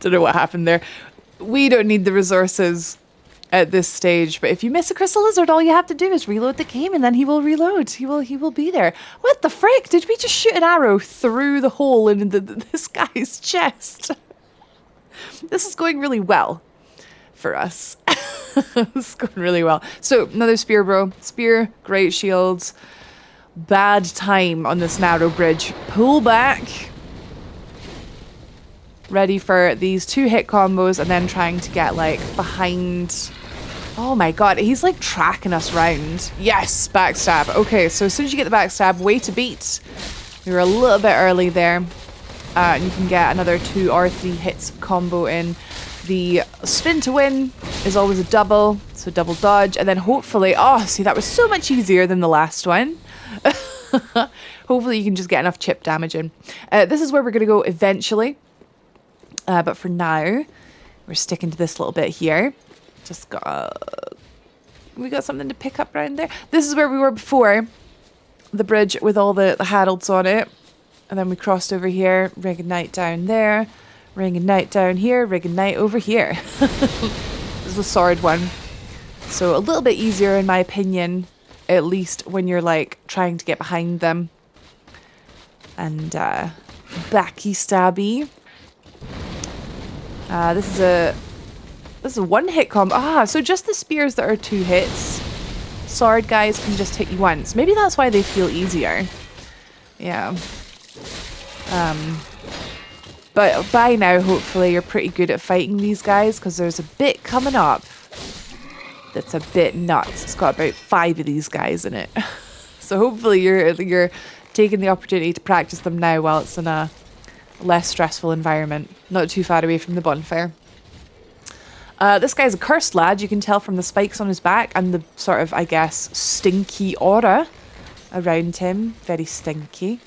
Don't know what happened there. We don't need the resources at this stage, but if you miss a crystal lizard, all you have to do is reload the game and then he will reload. He will be there. What the frick? Did we just shoot an arrow through the hole in this guy's chest? This is going really well for us. This is going really well. So another spear, bro. Spear, great shields. Bad time on this narrow bridge. Pull back. Ready for these 2 hit combos and then trying to get like behind. Oh my god, he's like tracking us round. Yes, backstab. Okay, so as soon as you get the backstab, way to beat. We were a little bit early there. And you can get another 2 or 3 hits of combo in. The spin to win is always a double, so double dodge, and then hopefully, oh, see, that was so much easier than the last one. Hopefully you can just get enough chip damage in. This is where we're going to go eventually, but for now, we're sticking to this little bit here. Just got, we got something to pick up around there. This is where we were before, the bridge with all the Heralds on it, and then we crossed over here, ring of night down there. Ring of night down here, ring of night over here. This is the sword one. So a little bit easier in my opinion, at least when you're like trying to get behind them. And backy stabby. This is a one-hit combo. Ah, so just the spears that are 2 hits. Sword guys can just hit you once. Maybe that's why they feel easier. Yeah. But by now, hopefully, you're pretty good at fighting these guys, because there's a bit coming up that's a bit nuts. It's got about 5 of these guys in it. So hopefully you're taking the opportunity to practice them now while it's in a less stressful environment, not too far away from the bonfire. This guy's a cursed lad. You can tell from the spikes on his back and the sort of, I guess, stinky aura around him. Very stinky.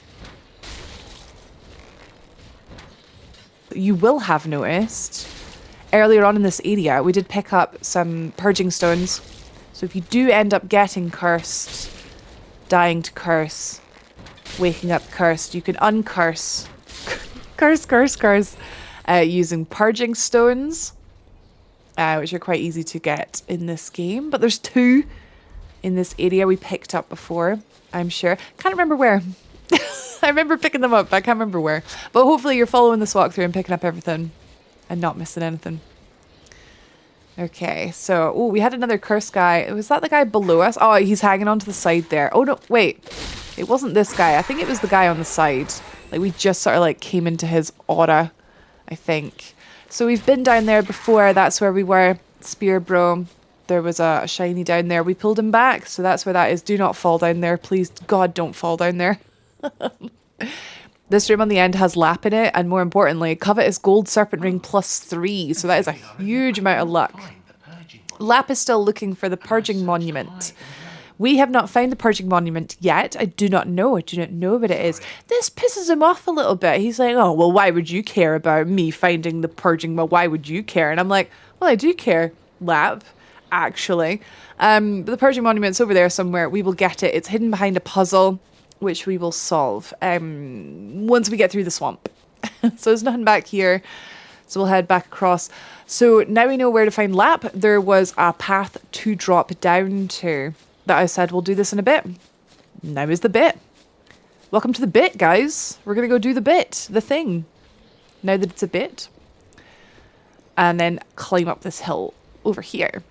You will have noticed earlier on in this area we did pick up some purging stones, so if you do end up getting cursed, dying to curse, waking up cursed, you can uncurse curse using purging stones, which are quite easy to get in this game. But there's 2 in this area we picked up before, I'm sure. Can't remember where. I remember picking them up, but I can't remember where. But hopefully you're following this walkthrough and picking up everything and not missing anything. Okay, so, oh, we had another cursed guy. Was that the guy below us? Oh, he's hanging onto the side there. Oh, no, wait. It wasn't this guy. I think it was the guy on the side. Like, we just sort of, like, came into his aura, I think. So we've been down there before. That's where we were. Spear bro. There was a shiny down there. We pulled him back, so that's where that is. Do not fall down there. Please, God, don't fall down there. This room on the end has lap in it, and more importantly, covetous gold serpent ring +3, so that is a huge amount of luck. Lap is still looking for the purging monument. We have not found the purging monument yet. I do not know what it is. This pisses him off a little bit. He's like, oh, well, why would you care about me finding the purging? Well, why would you care? And I'm like, well, I do care, Lap, actually. But the purging monument's over there somewhere. We will get it. It's hidden behind a puzzle, which we will solve once we get through the swamp. So there's nothing back here. So we'll head back across. So now we know where to find Lap. There was a path to drop down to that I said we'll do this in a bit. Now is the bit. Welcome to the bit, guys. We're going to go do the bit, the thing. Now that it's a bit. And then climb up this hill over here.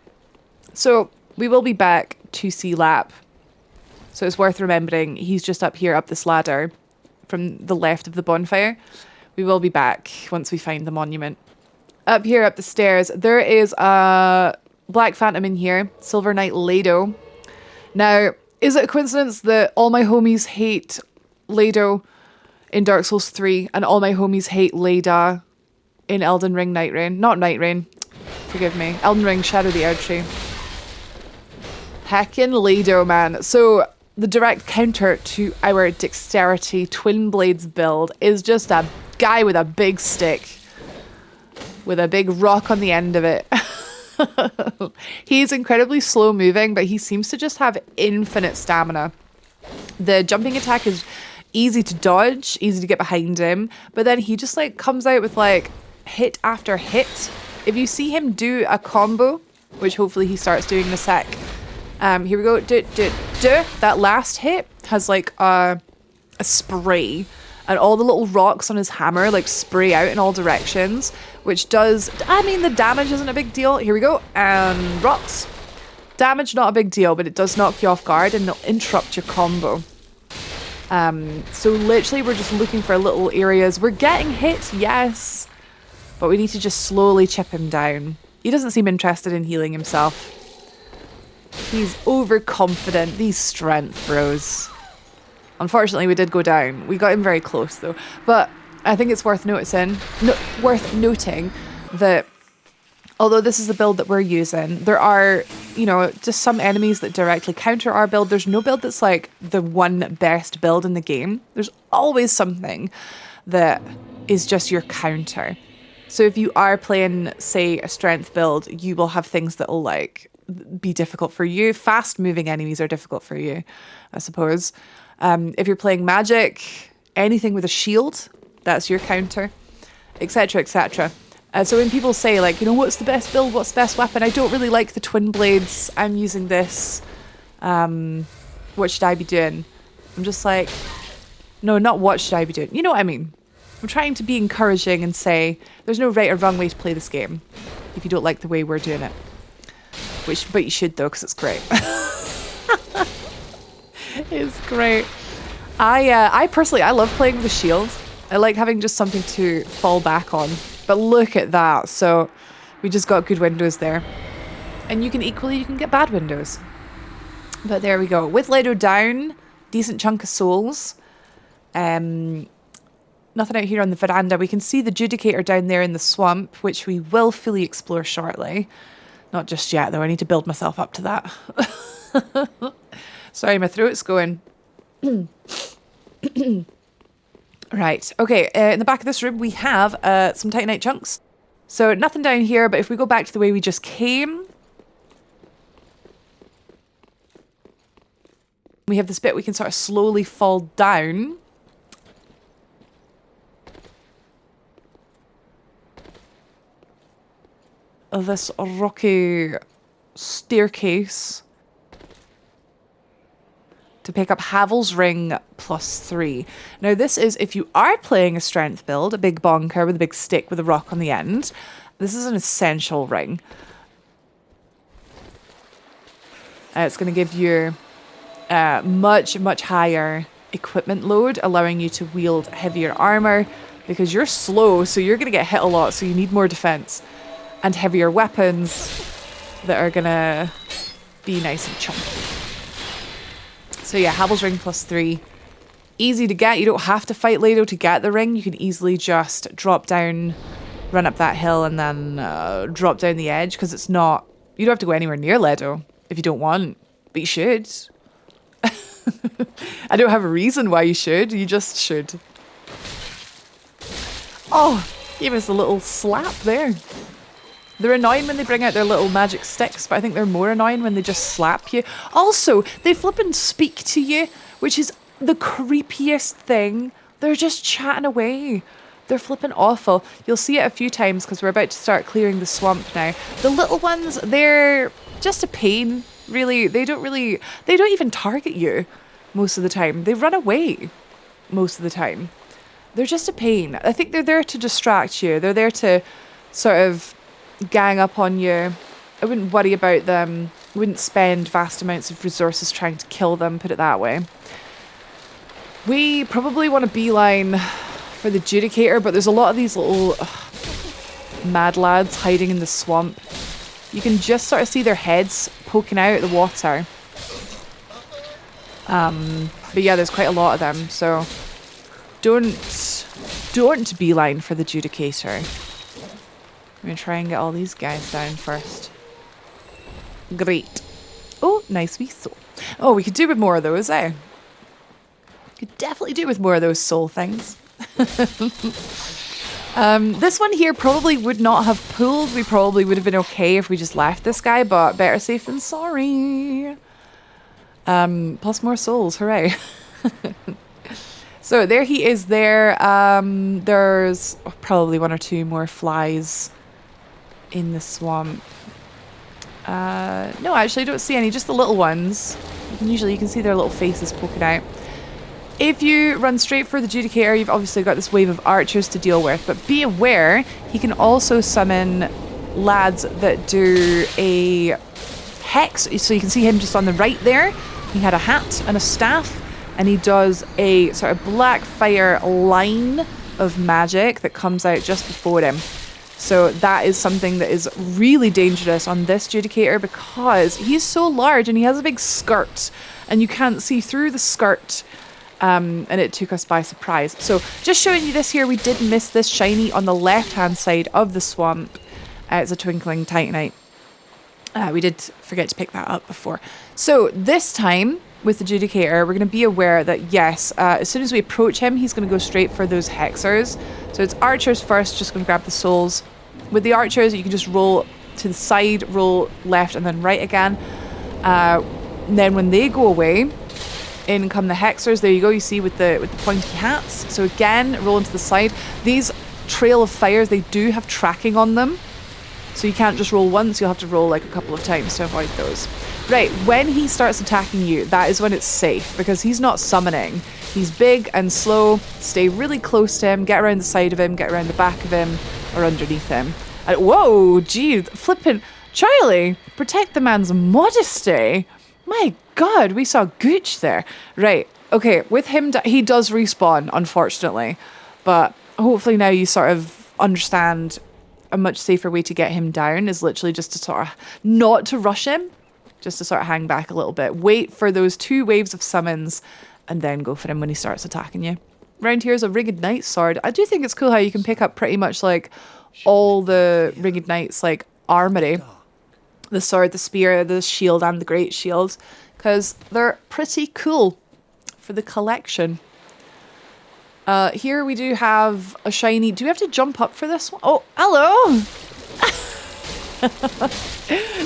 So we will be back to see Lap. So it's worth remembering, he's just up here, up this ladder from the left of the bonfire. We will be back once we find the monument. Up here, up the stairs, there is a Black Phantom in here, Silver Knight Ledo. Now, is it a coincidence that all my homies hate Ledo in Dark Souls 3 and all my homies hate Leda in Elden Ring Night Rain? Not Night Rain, forgive me. Elden Ring Shadow the Erdtree. Heckin' Ledo, man. So the direct counter to our Dexterity Twin Blades build is just a guy with a big stick. With a big rock on the end of it. He's incredibly slow moving, but he seems to just have infinite stamina. The jumping attack is easy to dodge, easy to get behind him, but then he just like comes out with like hit after hit. If you see him do a combo, which hopefully he starts doing in a sec. Here we go. That last hit has like a spray, and all the little rocks on his hammer like spray out in all directions, which does, I mean, the damage isn't a big deal. Here we go. And rocks. Damage, not a big deal, but it does knock you off guard and it'll interrupt your combo. So literally we're just looking for little areas. We're getting hit, yes, but we need to just slowly chip him down. He doesn't seem interested in healing himself. He's overconfident. These strength bros. Unfortunately, we did go down. We got him very close though. But I think it's worth noting that Although this is the build that we're using, there are, you know, just some enemies that directly counter our build. There's no build that's like the one best build in the game. There's always something that is just your counter. So if you are playing, say, a strength build, you will have things that will like be difficult for you. Fast moving enemies are difficult for you, I suppose. If you're playing magic, anything with a shield, that's your counter, etc, etc. So when people say, like, you know, what's the best build, what's the best weapon? I don't really like the twin blades. I'm using this. What should I be doing? I'm just like, no, not what should I be doing. You know what I mean? I'm trying to be encouraging and say there's no right or wrong way to play this game if you don't like the way we're doing it. But you should, though, because it's great. It's great. I personally, I love playing with a shield. I like having just something to fall back on. But look at that. So we just got good windows there. And you can get bad windows. But there we go. With Ledo down, decent chunk of souls. Nothing out here on the veranda. We can see the Judicator down there in the swamp, which we will fully explore shortly. Not just yet, though. I need to build myself up to that. Sorry, my throat's going. Right, okay, in the back of this room we have some Titanite chunks. So nothing down here, but if we go back to the way we just came, we have this bit we can sort of slowly fall down. Of this rocky staircase to pick up Havel's Ring +3. Now this is if you are playing a strength build, a big bonker with a big stick with a rock on the end. This is an essential ring. It's going to give you much, much higher equipment load, allowing you to wield heavier armor because you're slow, so you're going to get hit a lot, so you need more defense. And heavier weapons that are going to be nice and chunky. So yeah, Havel's Ring +3. Easy to get. You don't have to fight Ledo to get the ring. You can easily just drop down, run up that hill, and then drop down the edge, because it's not... You don't have to go anywhere near Ledo if you don't want, but you should. I don't have a reason why you should. You just should. Oh, gave us a little slap there. They're annoying when they bring out their little magic sticks, but I think they're more annoying when they just slap you. Also, they flip and speak to you, which is the creepiest thing. They're just chatting away. They're flipping awful. You'll see it a few times because we're about to start clearing the swamp now. The little ones, they're just a pain, really. They don't even target you most of the time. They run away most of the time. They're just a pain. I think they're there to distract you. They're there to sort of gang up on you. I wouldn't worry about them. I wouldn't spend vast amounts of resources trying to kill them, put it that way. We probably want to beeline for the Judicator, but there's a lot of these little mad lads hiding in the swamp. You can just sort of see their heads poking out of the water. But yeah, there's quite a lot of them, so don't beeline for the Judicator. I'm going to try and get all these guys down first. Great. Oh, nice wee soul. Oh, we could do with more of those, eh? Could definitely do with more of those soul things. This one here probably would not have pulled. We probably would have been okay if we just left this guy, but better safe than sorry. Plus more souls, hooray. So there he is there. There's probably one or two more flies in the swamp. No, actually I don't see any, just the little ones. You can see their little faces poking out. If you run straight for the Judicator, you've obviously got this wave of archers to deal with, but be aware, he can also summon lads that do a hex. So you can see him just on the right there. He had a hat and a staff, and he does a sort of black fire line of magic that comes out just before him. So that is something that is really dangerous on this Judicator because he's so large and he has a big skirt and you can't see through the skirt. And it took us by surprise. So just showing you this here, we did miss this shiny on the left hand side of the swamp. It's a twinkling titanite. We did forget to pick that up before. So this time with the Judicator, we're going to be aware that yes, as soon as we approach him, he's going to go straight for those hexers. So it's archers first, just going to grab the souls. With the archers, you can just roll to the side, roll left and then right again. Then when they go away, in come the hexers. There you go, you see with the pointy hats. So again, roll into the side. These trail of fires, they do have tracking on them. So you can't just roll once, you'll have to roll like a couple of times to avoid those. Right, when he starts attacking you, that is when it's safe, because he's not summoning. He's big and slow. Stay really close to him, get around the side of him, get around the back of him, or underneath him. And whoa, gee, flippin'. Charlie, protect the man's modesty. My God, we saw Gooch there. Right, okay, with him, he does respawn, unfortunately. But hopefully now you sort of understand a much safer way to get him down is literally just to sort of not to rush him, just to sort of hang back a little bit. Wait for those 2 waves of summons and then go for him when he starts attacking you. Round here is a Ringed Knight sword. I do think it's cool how you can pick up pretty much like all the Ringed Knight's like armory. The sword, the spear, the shield and the great shield. Because they're pretty cool for the collection. Here we do have a shiny... Do we have to jump up for this one? Oh, hello!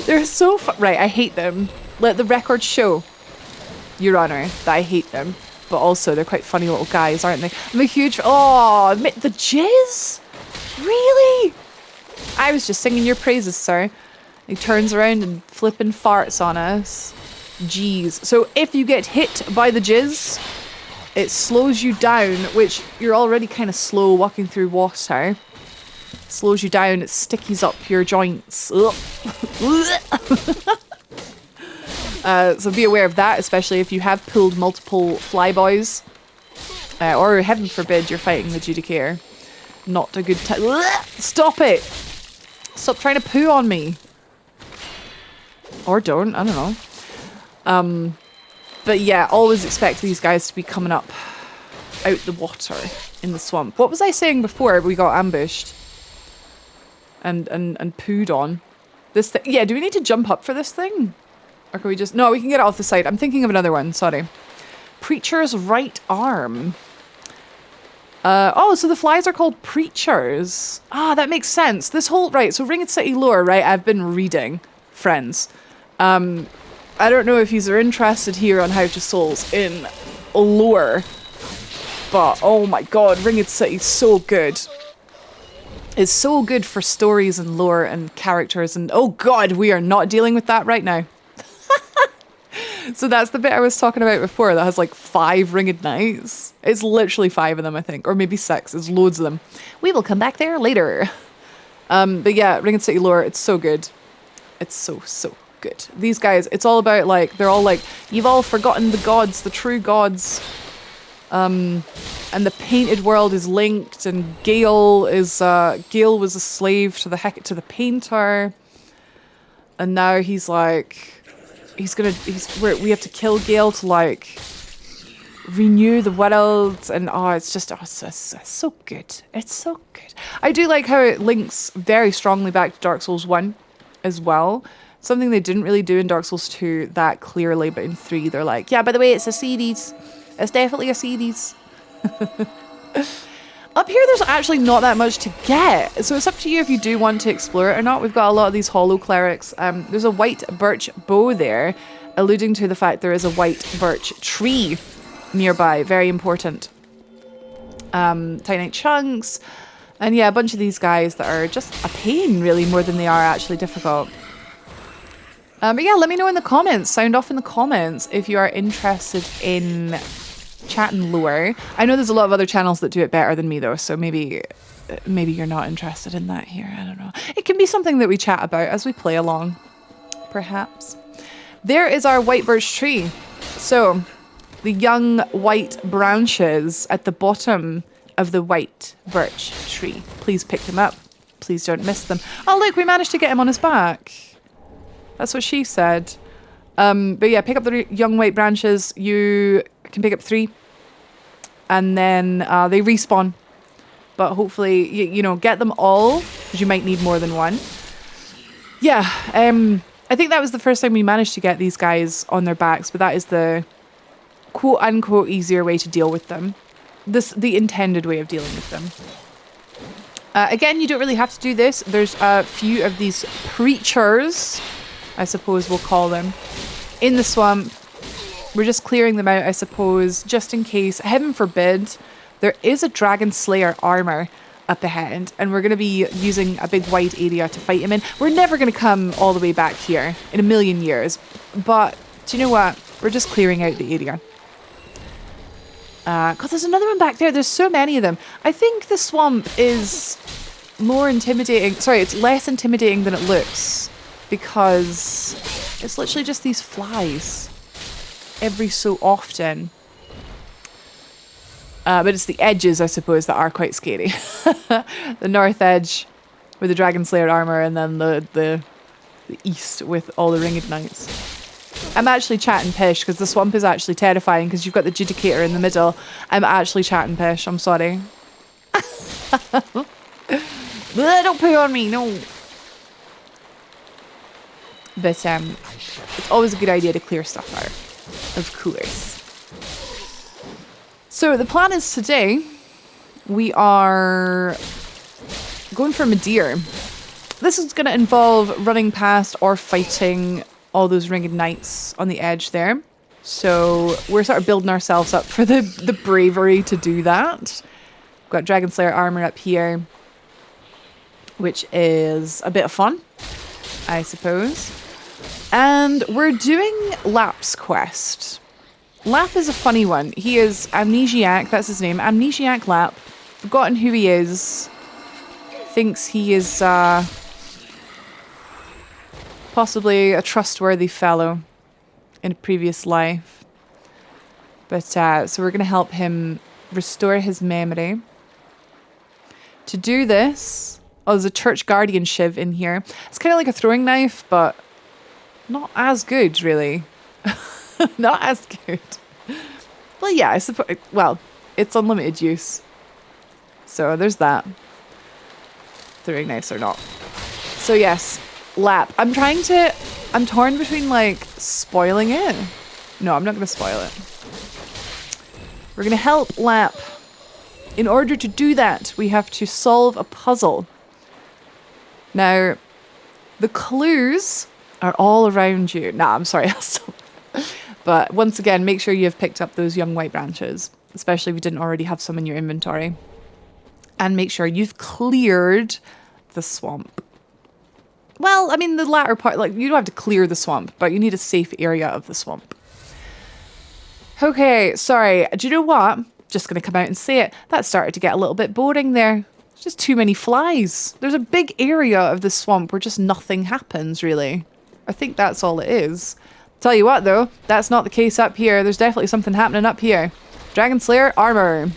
They're so fun. Right, I hate them. Let the record show, Your Honor, that I hate them. But also, they're quite funny little guys, aren't they? I'm a huge... Oh, the jizz? Really? I was just singing your praises, sir. He turns around and flipping farts on us. Jeez. So if you get hit by the jizz... It slows you down, which you're already kind of slow walking through water. Slows you down, it stickies up your joints. So be aware of that, especially if you have pulled multiple flyboys. Or heaven forbid you're fighting the Judicator. Not a good time. Stop it! Stop trying to poo on me. Or don't, I don't know. But yeah, always expect these guys to be coming up out the water in the swamp. What was I saying before we got ambushed? And pooed on? This thing? Yeah, do we need to jump up for this thing? Or can we just... No, we can get it off the side. I'm thinking of another one, sorry. Preacher's right arm. Oh, so the flies are called preachers. Ah, that makes sense. This whole... Right, so Ringed City lore, right? I've been reading, friends. I don't know if you're interested here on How to Souls in lore, but oh my God, Ringed City's so good. It's so good for stories and lore and characters and oh God, we are not dealing with that right now. So that's the bit I was talking about before that has like 5 Ringed Knights. It's literally 5 of them, I think, or maybe 6. It's loads of them. We will come back there later. But yeah, Ringed City lore, it's so good. It's so good. These guys, it's all about like, they're all like, you've all forgotten the gods, the true gods. And the painted world is linked and Gale was a slave to the painter. And now he's like, we have to kill Gale to like renew the world. And it's so good. It's so good. I do like how it links very strongly back to Dark Souls 1 as well. Something they didn't really do in Dark Souls 2 that clearly, but in 3 they're like, yeah, by the way, it's a series. It's definitely a series. Up here, there's actually not that much to get. So it's up to you if you do want to explore it or not. We've got a lot of these hollow clerics. There's a white birch bow there, alluding to the fact there is a white birch tree nearby. Very important. Tiny chunks. And yeah, a bunch of these guys that are just a pain, really, more than they are actually difficult. But yeah, let me know in the comments. Sound off in the comments if you are interested in chat and lore. I know there's a lot of other channels that do it better than me though, so maybe you're not interested in that here. I don't know. It can be something that we chat about as we play along, perhaps. There is our white birch tree. So the young white branches at the bottom of the white birch tree. Please pick them up. Please don't miss them. Oh look, we managed to get him on his back. That's what she said. But yeah, pick up the young white branches. You can pick up 3. And then they respawn. But hopefully, you know, get them all. Because you might need more than one. yeah, I think that was the first time we managed to get these guys on their backs, but that is the quote-unquote easier way to deal with them. The intended way of dealing with them. Again, you don't really have to do this. There's a few of these preachers, I suppose we'll call them, in the swamp. We're just clearing them out, I suppose, just in case, heaven forbid, there is a dragon slayer armor up ahead, and we're going to be using a big wide area to fight him in. We're never going to come all the way back here in a million years, but do you know what? We're just clearing out the area. God, there's another one back there. There's so many of them. I think the swamp is more intimidating. Sorry, it's less intimidating than it looks because it's literally just these flies every so often. But it's the edges, I suppose, that are quite scary. The north edge with the Dragon Slayer armor, and then the east with all the ringed knights. I'm actually chatting pish because the swamp is actually terrifying because you've got the Judicator in the middle. I'm actually chatting pish. I'm sorry. Don't poo on me, no. But it's always a good idea to clear stuff out, of course. So the plan is today we are going for Midir. This is going to involve running past or fighting all those ringed knights on the edge there. So we're sort of building ourselves up for the bravery to do that. We've got Dragon Slayer armor up here, which is a bit of fun, I suppose. And we're doing Lap's quest. Lap is a funny one. He is amnesiac, that's his name. Amnesiac Lap. Forgotten who he is. Thinks he is possibly a trustworthy fellow in a previous life. But so we're going to help him restore his memory. To do this, there's a church guardian shiv in here. It's kind of like a throwing knife, but not as good, really. Not as good. Well, yeah, I suppose. Well, it's unlimited use. So there's that. Throwing knives or not. So yes, Lap. I'm torn between like spoiling it. No, I'm not going to spoil it. We're going to help Lap. In order to do that, we have to solve a puzzle. Now, the clues are all around you. Nah, I'm sorry. But once again, make sure you have picked up those young white branches, especially if you didn't already have some in your inventory. And make sure you've cleared the swamp. Well, I mean, the latter part, like, you don't have to clear the swamp, but you need a safe area of the swamp. Okay, sorry. Do you know what? Just going to come out and say it. That started to get a little bit boring there. There's just too many flies. There's a big area of the swamp where just nothing happens, really. I think that's all it is. Tell you what, though, that's not the case up here. There's definitely something happening up here. Dragon Slayer armor.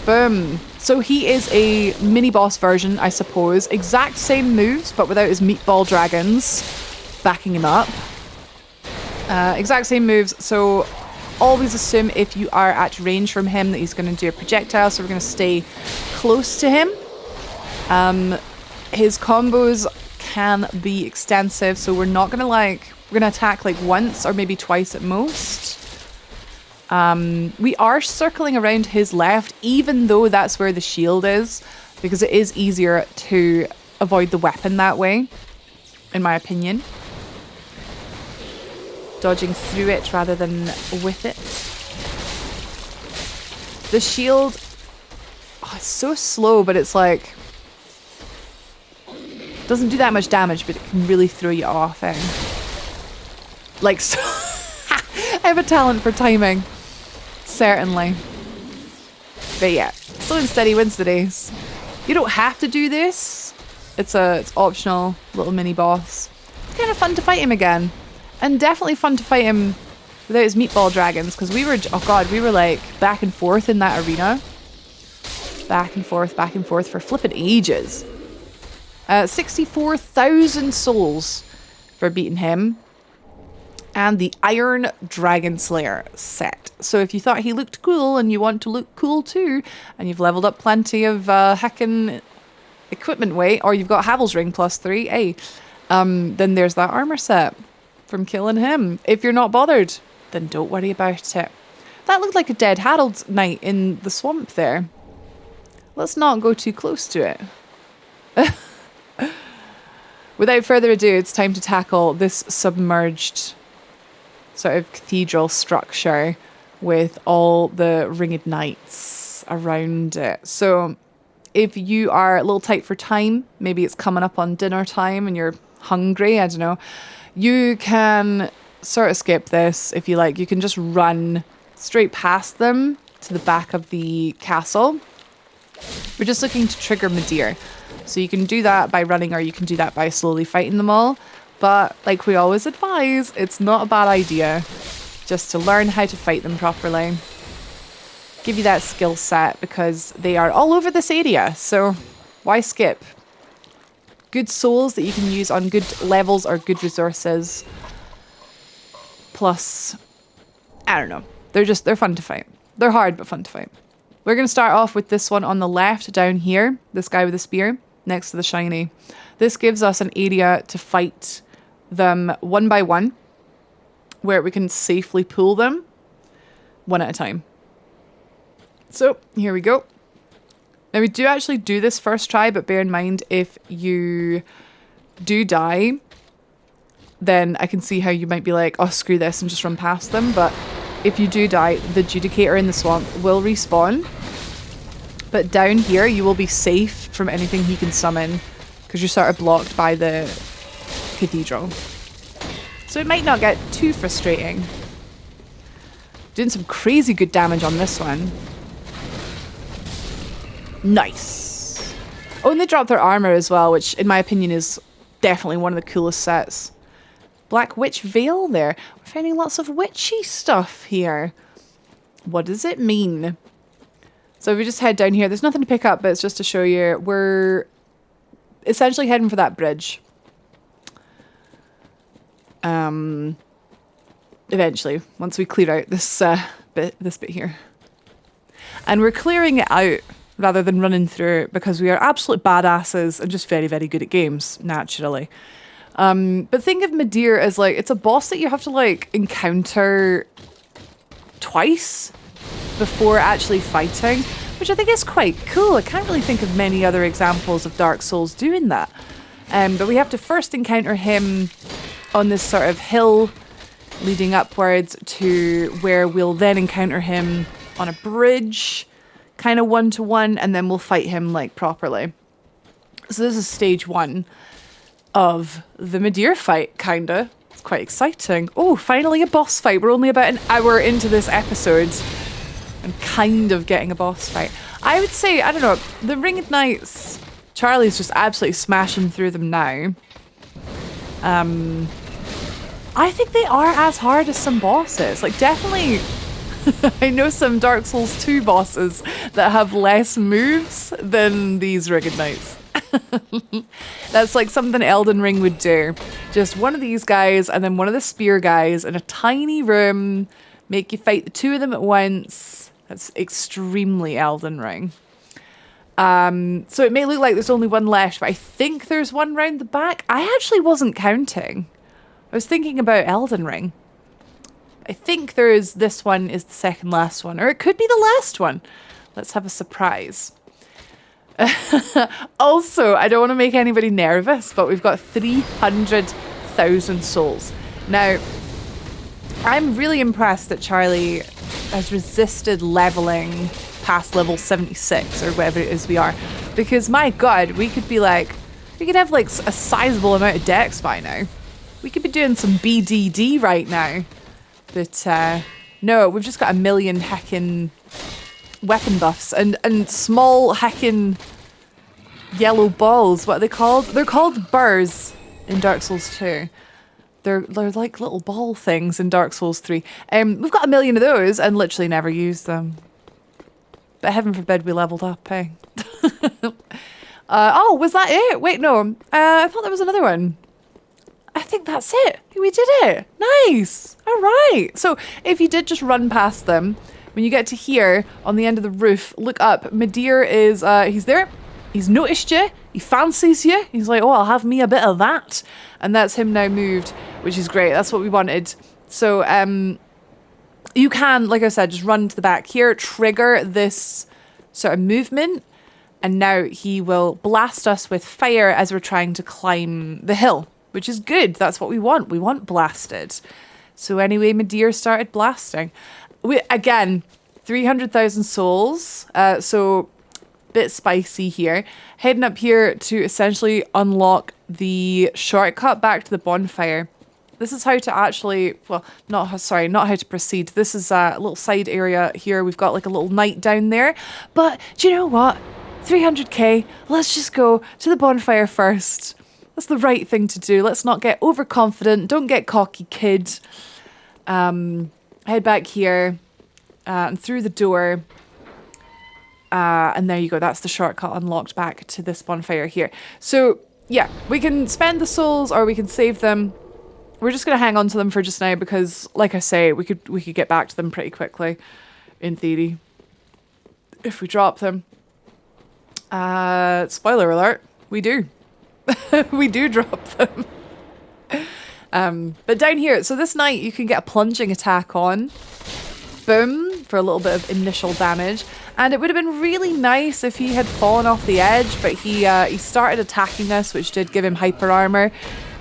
Boom. So he is a mini-boss version, I suppose. Exact same moves, but without his meatball dragons backing him up. Exact same moves, so always assume if you are at range from him that he's going to do a projectile, so we're going to stay close to him. His combos can be extensive, so we're not going to we're going to attack like once or maybe twice at most. We are circling around his left, even though that's where the shield is, because it is easier to avoid the weapon that way, in my opinion. Dodging through it rather than with it. The shield, it's so slow, but it's like, doesn't do that much damage, but it can really throw you off. Like, so I have a talent for timing. Certainly. But yeah, slow and steady wins the days. You don't have to do this. It's optional little mini boss. It's kind of fun to fight him again. And definitely fun to fight him without his meatball dragons, because we were like back and forth in that arena. Back and forth for flipping ages. 64,000 souls for beating him. And the Iron Dragon Slayer set. So if you thought he looked cool and you want to look cool too, and you've leveled up plenty of heckin' equipment weight, or you've got Havel's ring +3, hey, then there's that armor set from killing him. If you're not bothered, then don't worry about it. That looked like a dead Herald knight in the swamp there. Let's not go too close to it. Without further ado, it's time to tackle this submerged sort of cathedral structure with all the ringed knights around it. So if you are a little tight for time, maybe it's coming up on dinner time and you're hungry, I don't know, you can sort of skip this if you like. You can just run straight past them to the back of the castle. We're just looking to trigger Midir. So you can do that by running, or you can do that by slowly fighting them all. But like we always advise, it's not a bad idea just to learn how to fight them properly. Give you that skill set because they are all over this area. So why skip? Good souls that you can use on good levels or good resources. Plus, I don't know. They're fun to fight. They're hard, but fun to fight. We're going to start off with this one on the left down here. This guy with the spear next to the shiny. This gives us an area to fight them one by one, where we can safely pull them one at a time. So here we go. Now we do actually do this first try, but bear in mind if you do die, then I can see how you might be like, oh, screw this and just run past them. But if you do die, the Judicator in the swamp will respawn. But down here, you will be safe from anything he can summon because you're sort of blocked by the cathedral. So it might not get too frustrating. Doing some crazy good damage on this one. Nice. Oh, and they dropped their armor as well, which in my opinion is definitely one of the coolest sets. Black Witch Veil there. We're finding lots of witchy stuff here. What does it mean? So if we just head down here, there's nothing to pick up, but it's just to show you we're essentially heading for that bridge. Eventually, once we clear out this bit here. And we're clearing it out rather than running through it because we are absolute badasses and just very, very good at games, naturally. But think of Midir as like, it's a boss that you have to like encounter twice before actually fighting, which I think is quite cool. I can't really think of many other examples of Dark Souls doing that. But we have to first encounter him on this sort of hill leading upwards to where we'll then encounter him on a bridge, kind of one-to-one, and then we'll fight him like properly. So this is stage 1 of the Midir fight, kinda. It's quite exciting. Oh, finally a boss fight. We're only about an hour into this episode and kind of getting a boss fight. I would say, I don't know, the Ringed Knights, Charlie's just absolutely smashing through them now. I think they are as hard as some bosses. Like, definitely, I know some Dark Souls 2 bosses that have less moves than these Ringed Knights. That's like something Elden Ring would do. Just one of these guys and then one of the spear guys in a tiny room, make you fight the two of them at once. That's extremely Elden Ring. So it may look like there's only one left, but I think there's one round the back. I actually wasn't counting. I was thinking about Elden Ring. I think this one is the second last one, or it could be the last one. Let's have a surprise. Also, I don't want to make anybody nervous, but we've got 300,000 souls. Now, I'm really impressed that Charlie has resisted leveling past level 76 or whatever it is we are, because my god, we could have like a sizable amount of dex by now. We could be doing some BDD right now, but no, we've just got a million heckin' weapon buffs and small heckin' yellow balls. What are they called? They're called burrs in Dark Souls 2. They're like little ball things in Dark Souls 3. We've got a million of those and literally never used them. But heaven forbid we leveled up, hey? Oh, was that it? Wait, no. I thought there was another one. I think that's it. We did it. Nice. All right. So if you did just run past them, when you get to here on the end of the roof, look up. Midir is, he's there. He's noticed you. He fancies you. He's like, oh, I'll have me a bit of that. And that's him now moved, which is great. That's what we wanted. So you can, like I said, just run to the back here, trigger this sort of movement, and now he will blast us with fire as we're trying to climb the hill, which is good. That's what we want. We want blasted. So anyway, Midir started blasting. Again, 300,000 souls. So bit spicy here. Heading up here to essentially unlock the shortcut back to the bonfire. This is how to actually, well, not how to proceed. This is a little side area here. We've got like a little knight down there. But do you know what? 300k, let's just go to the bonfire first. That's the right thing to do. Let's not get overconfident. Don't get cocky, kid. Head back here and through the door. And there you go. That's the shortcut unlocked back to this bonfire here. So, yeah, we can spend the souls or we can save them. We're just going to hang on to them for just now because, like I say, we could get back to them pretty quickly, in theory, if we drop them. Spoiler alert, we do. We do drop them. But down here, so this knight you can get a plunging attack on. Boom, for a little bit of initial damage. And it would have been really nice if he had fallen off the edge, but he started attacking us, which did give him hyper armor,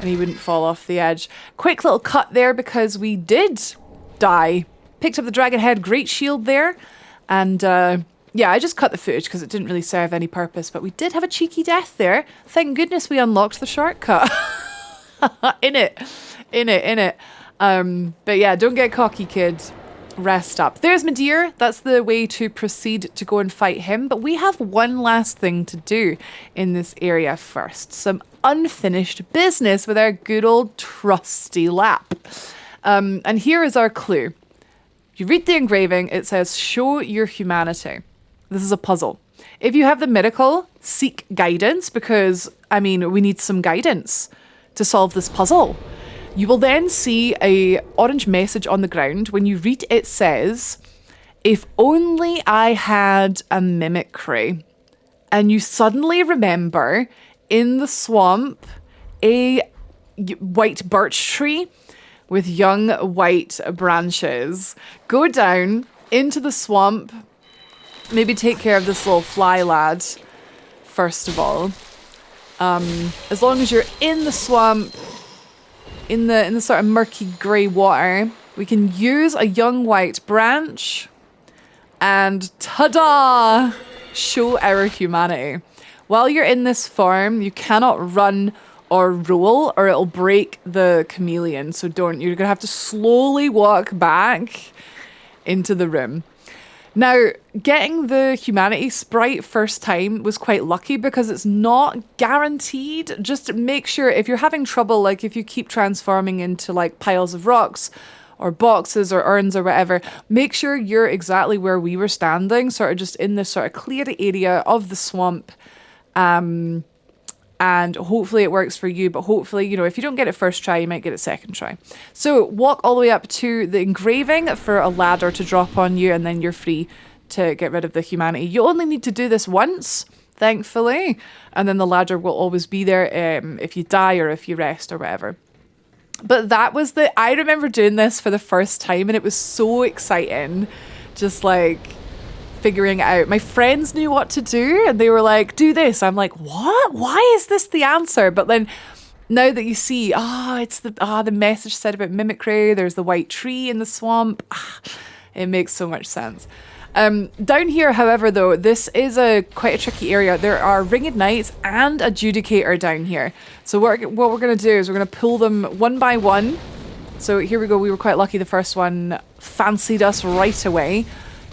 and he wouldn't fall off the edge. Quick little cut there because we did die. Picked up the dragon head, great shield there, and yeah, I just cut the footage because it didn't really serve any purpose, but we did have a cheeky death there. Thank goodness we unlocked the shortcut. In it. But yeah, don't get cocky, kids. Rest up. There's Midir. That's the way to proceed to go and fight him. But we have one last thing to do in this area first. Some unfinished business with our good old trusty lap. And here is our clue. You read the engraving. It says, show your humanity. This is a puzzle. If you have the miracle, seek guidance because, I mean, we need some guidance to solve this puzzle. You will then see a orange message on the ground. When you read it says, if only I had a mimicry. And you suddenly remember in the swamp a white birch tree with young white branches. Go down into the swamp. Maybe take care of this little fly lad first of all. As long as you're in the swamp, in the sort of murky grey water, we can use a young white branch and ta-da! Show our humanity. While you're in this form, you cannot run or roll or it'll break the chameleon. So don't. You're going to have to slowly walk back into the room. Now, getting the humanity sprite first time was quite lucky because it's not guaranteed. Just make sure if you're having trouble, like if you keep transforming into like piles of rocks or boxes or urns or whatever, make sure you're exactly where we were standing, sort of just in this sort of clear area of the swamp. And hopefully it works for you, but hopefully, you know, if you don't get it first try, you might get it second try. So walk all the way up to the engraving for a ladder to drop on you, and then you're free to get rid of the humanity. You only need to do this once, thankfully, and then the ladder will always be there if you die or if you rest or whatever. But that was I remember doing this for the first time, and it was so exciting, just like figuring it out. My friends knew what to do and they were like, do this. I'm like, what? Why is this the answer? But then now that you see, it's the message said about mimicry, there's the white tree in the swamp. It makes so much sense. Down here, however, though, this is quite a tricky area. There are ringed knights and adjudicator down here. So what we're going to do is we're going to pull them one by one. So here we go. We were quite lucky. The first one fancied us right away.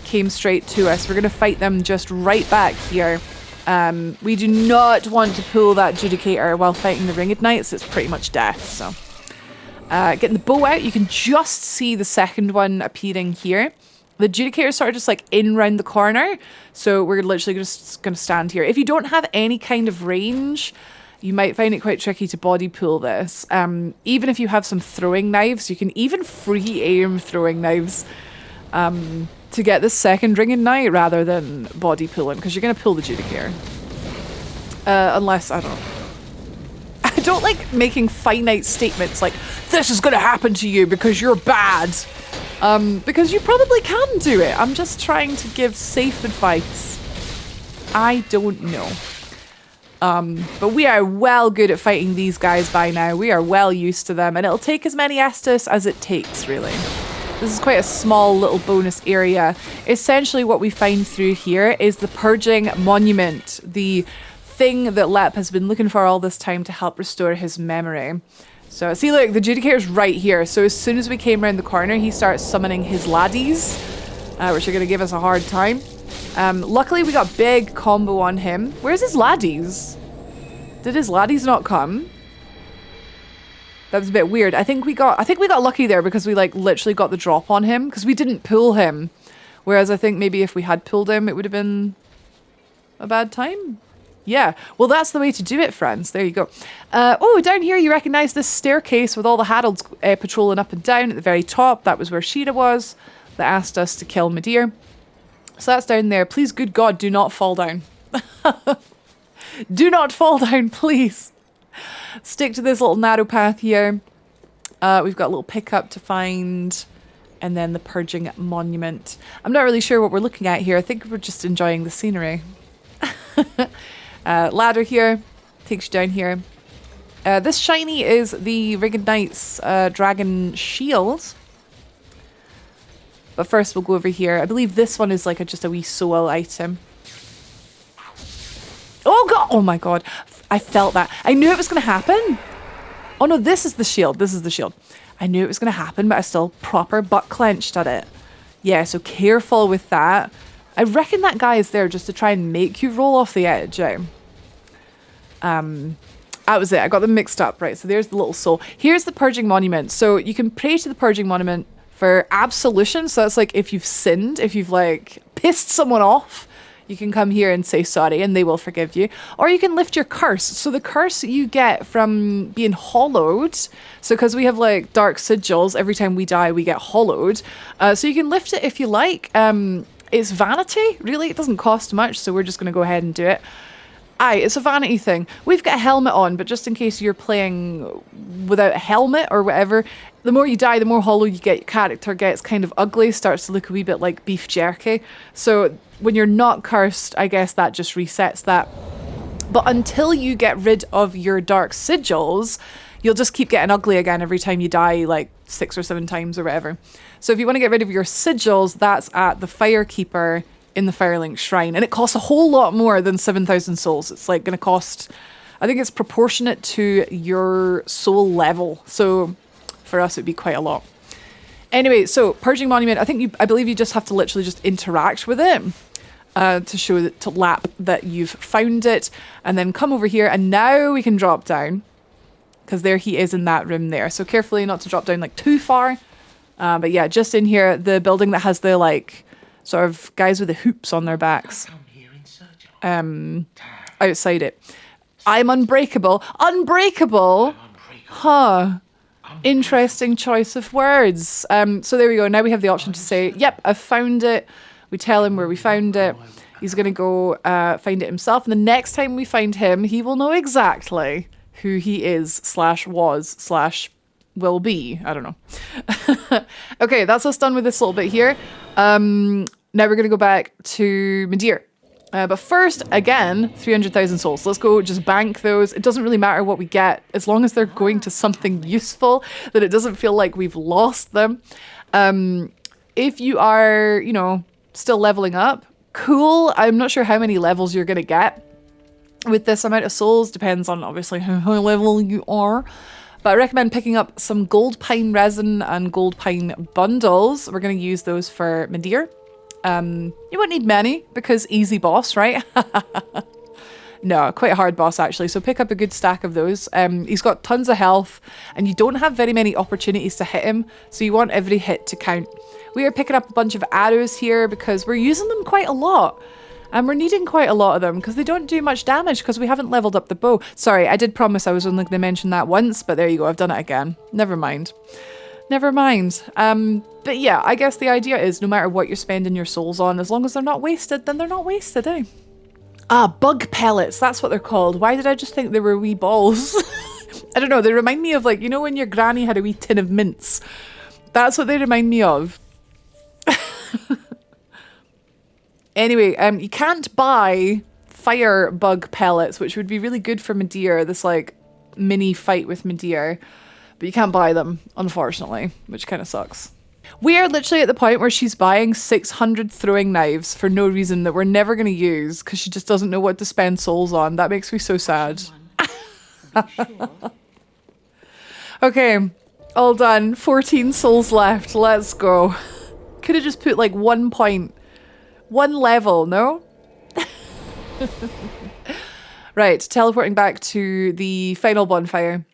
Came straight to us. We're going to fight them just right back here. We do not want to pull that adjudicator while fighting the ringed knights. It's pretty much death. So getting the bow out, you can just see the second one appearing here. The adjudicator is sort of just like in round the corner. So we're literally just going to stand here. If you don't have any kind of range, you might find it quite tricky to body pull this. Even if you have some throwing knives, you can even free aim throwing knives to get the second ringed knight rather than body pulling, because you're going to pull the adjudicator. Unless, I don't know. I don't like making finite statements like, this is going to happen to you because you're bad. Because you probably can do it. I'm just trying to give safe advice. I don't know. But we are well good at fighting these guys by now. We are well used to them, and it'll take as many Estus as it takes, really. This is quite a small little bonus area. Essentially what we find through here is the Purging Monument, the thing that Lep has been looking for all this time to help restore his memory. So see, look, the Judicator's right here. So as soon as we came around the corner, he starts summoning his laddies, which are going to give us a hard time. Luckily, we got big combo on him. Where's his laddies? Did his laddies not come? That was a bit weird. I think we got lucky there because we like literally got the drop on him because we didn't pull him. Whereas I think maybe if we had pulled him, it would have been a bad time. Yeah, well, that's the way to do it, friends. There you go. Oh, down here you recognize this staircase with all the Heralds patrolling up and down at the very top. That was where Shira was that asked us to kill Midir. So that's down there. Please, good God, do not fall down. Do not fall down, please. Stick to this little narrow path here. We've got a little pickup to find. And then the Purging Monument. I'm not really sure what we're looking at here. I think we're just enjoying the scenery. Ladder here. Takes you down here. This shiny is the Rigged Knight's Dragon Shield. But first we'll go over here. I believe this one is like just a wee soul item. Oh god! Oh my god. I felt that. I knew it was going to happen. Oh no, this is the shield. This is the shield. I knew it was going to happen, but I still proper butt clenched at it. Yeah, so careful with that. I reckon that guy is there just to try and make you roll off the edge, eh? That was it. I got them mixed up, right? So there's the little soul. Here's the Purging Monument. So you can pray to the Purging Monument for absolution. So that's like if you've sinned, if you've like pissed someone off, you can come here and say sorry and they will forgive you. Or you can lift your curse. So the curse you get from being hollowed. So because we have like dark sigils, every time we die, we get hollowed. So you can lift it if you like. It's vanity, really. It doesn't cost much. So we're just going to go ahead and do it. Aye, it's a vanity thing. We've got a helmet on, but just in case you're playing without a helmet or whatever, the more you die, the more hollow you get. Your character gets kind of ugly, starts to look a wee bit like beef jerky. So when you're not cursed, I guess that just resets that. But until you get rid of your dark sigils, you'll just keep getting ugly again every time you die, like 6 or 7 times or whatever. So if you want to get rid of your sigils, that's at the Firekeeper in the Firelink Shrine. And it costs a whole lot more than 7,000 souls. It's like going to cost, I think it's proportionate to your soul level. So for us, it'd be quite a lot. Anyway, so Purging Monument, I believe you just have to literally just interact with it to show that, to Lap that you've found it. And then come over here and now we can drop down because there he is in that room there. So carefully not to drop down like too far. But yeah, just in here, the building that has the like sort of guys with the hoops on their backs. Outside it. I'm unbreakable. Unbreakable? Huh. Interesting choice of words. So there we go. Now we have the option to say, yep, I've found it. We tell him where we found it. He's going to go find it himself. And the next time we find him, he will know exactly who he is / was / will be. I don't know. Okay, that's us done with this little bit here. Now we're going to go back to Midir. But first, again, 300,000 souls. Let's go just bank those. It doesn't really matter what we get, as long as they're going to something useful, that it doesn't feel like we've lost them. If you are, you know, still leveling up, cool. I'm not sure how many levels you're going to get with this amount of souls. Depends on, obviously, how high level you are. But I recommend picking up some gold pine resin and gold pine bundles. We're going to use those for Midir. You won't need many because easy boss, right? No, quite a hard boss actually. So pick up a good stack of those. He's got tons of health and you don't have very many opportunities to hit him. So you want every hit to count. We are picking up a bunch of arrows here because we're using them quite a lot. And we're needing quite a lot of them because they don't do much damage because we haven't leveled up the bow. Sorry, I did promise I was only going to mention that once, but there you go. I've done it again. Never mind. Never mind. But yeah, I guess the idea is no matter what you're spending your souls on, as long as they're not wasted, then they're not wasted, eh? Ah, bug pellets. That's what they're called. Why did I just think they were wee balls? I don't know. They remind me of, like, you know when your granny had a wee tin of mints? That's what they remind me of. Anyway, you can't buy fire bug pellets, which would be really good for Midir, this, like, mini fight with Midir. But you can't buy them, unfortunately, which kind of sucks. We are literally at the point where she's buying 600 throwing knives for no reason that we're never going to use because she just doesn't know what to spend souls on. That makes me so sad. Okay, all done. 14 souls left. Let's go. Could have just put like 1 point. 1 level, no? Right, teleporting back to the final bonfire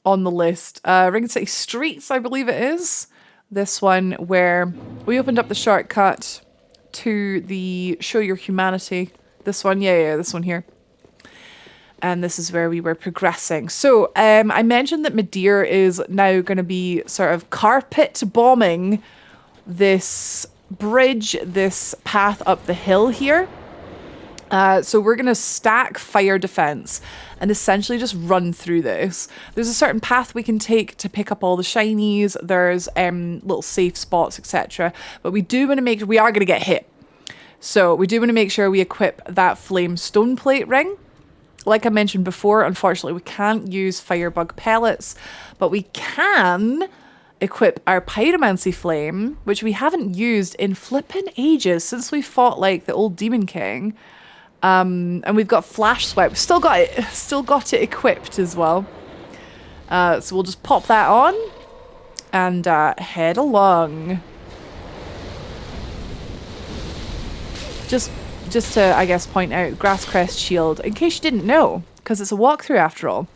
on the list. Ring City Streets, I believe it is. This one where we opened up the shortcut to the Show Your Humanity. This one, yeah, this one here. And this is where we were progressing. So I mentioned that Midir is now going to be sort of carpet bombing this bridge, this path up the hill here. So we're going to stack fire defense and essentially just run through this. There's a certain path we can take to pick up all the shinies. There's little safe spots, etc. But we do want to make, we are going to get hit. So we do want to make sure we equip that flame stone plate ring. Like I mentioned before, unfortunately we can't use firebug pellets, but we can equip our pyromancy flame, which we haven't used in flippin' ages since we fought like the old demon king. And we've got flash swipe. We've still got it equipped as well. So we'll just pop that on and head along. Just to, I guess, point out Grasscrest Shield, in case you didn't know, because it's a walkthrough after all.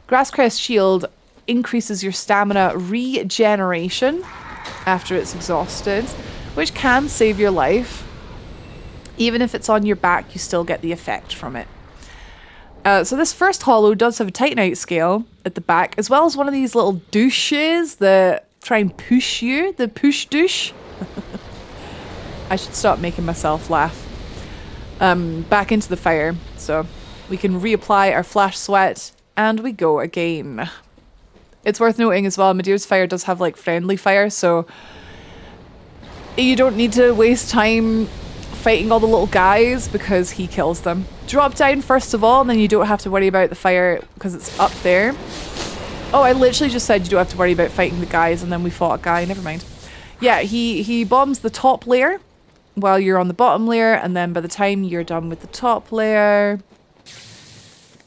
Grasscrest Shield increases your stamina regeneration after it's exhausted, which can save your life. Even if it's on your back, you still get the effect from it. So this first hollow does have a Titanite scale at the back, as well as one of these little douches that try and push you, the push douche. I should stop making myself laugh. Back into the fire, so we can reapply our flash sweat, and we go again. It's worth noting as well, Midir's fire does have like friendly fire, so you don't need to waste time fighting all the little guys because he kills them. Drop down first of all, and then you don't have to worry about the fire because it's up there. Oh, I literally just said you don't have to worry about fighting the guys, and then we fought a guy. Never mind. Yeah, he bombs the top layer while you're on the bottom layer, and then by the time you're done with the top layer,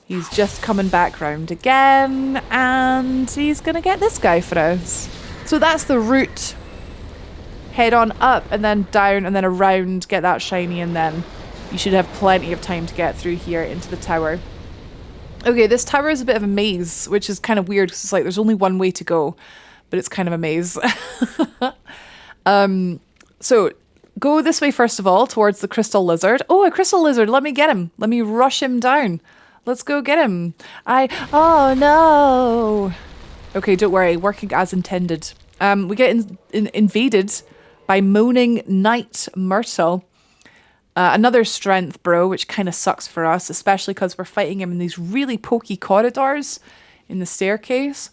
he's just coming back round again, and he's gonna get this guy for us. So that's the route. Head on up and then down and then around, get that shiny, and then you should have plenty of time to get through here into the tower. Okay, this tower is a bit of a maze, which is kind of weird because it's like there's only one way to go, but it's kind of a maze. So go this way first of all towards the crystal lizard. Oh, a crystal lizard, let me get him. Let me rush him down. Let's go get him. Oh no. Okay, don't worry, working as intended. We get invaded by Moaning Night Myrtle. Another strength bro, which kind of sucks for us, especially because we're fighting him in these really pokey corridors in the staircase.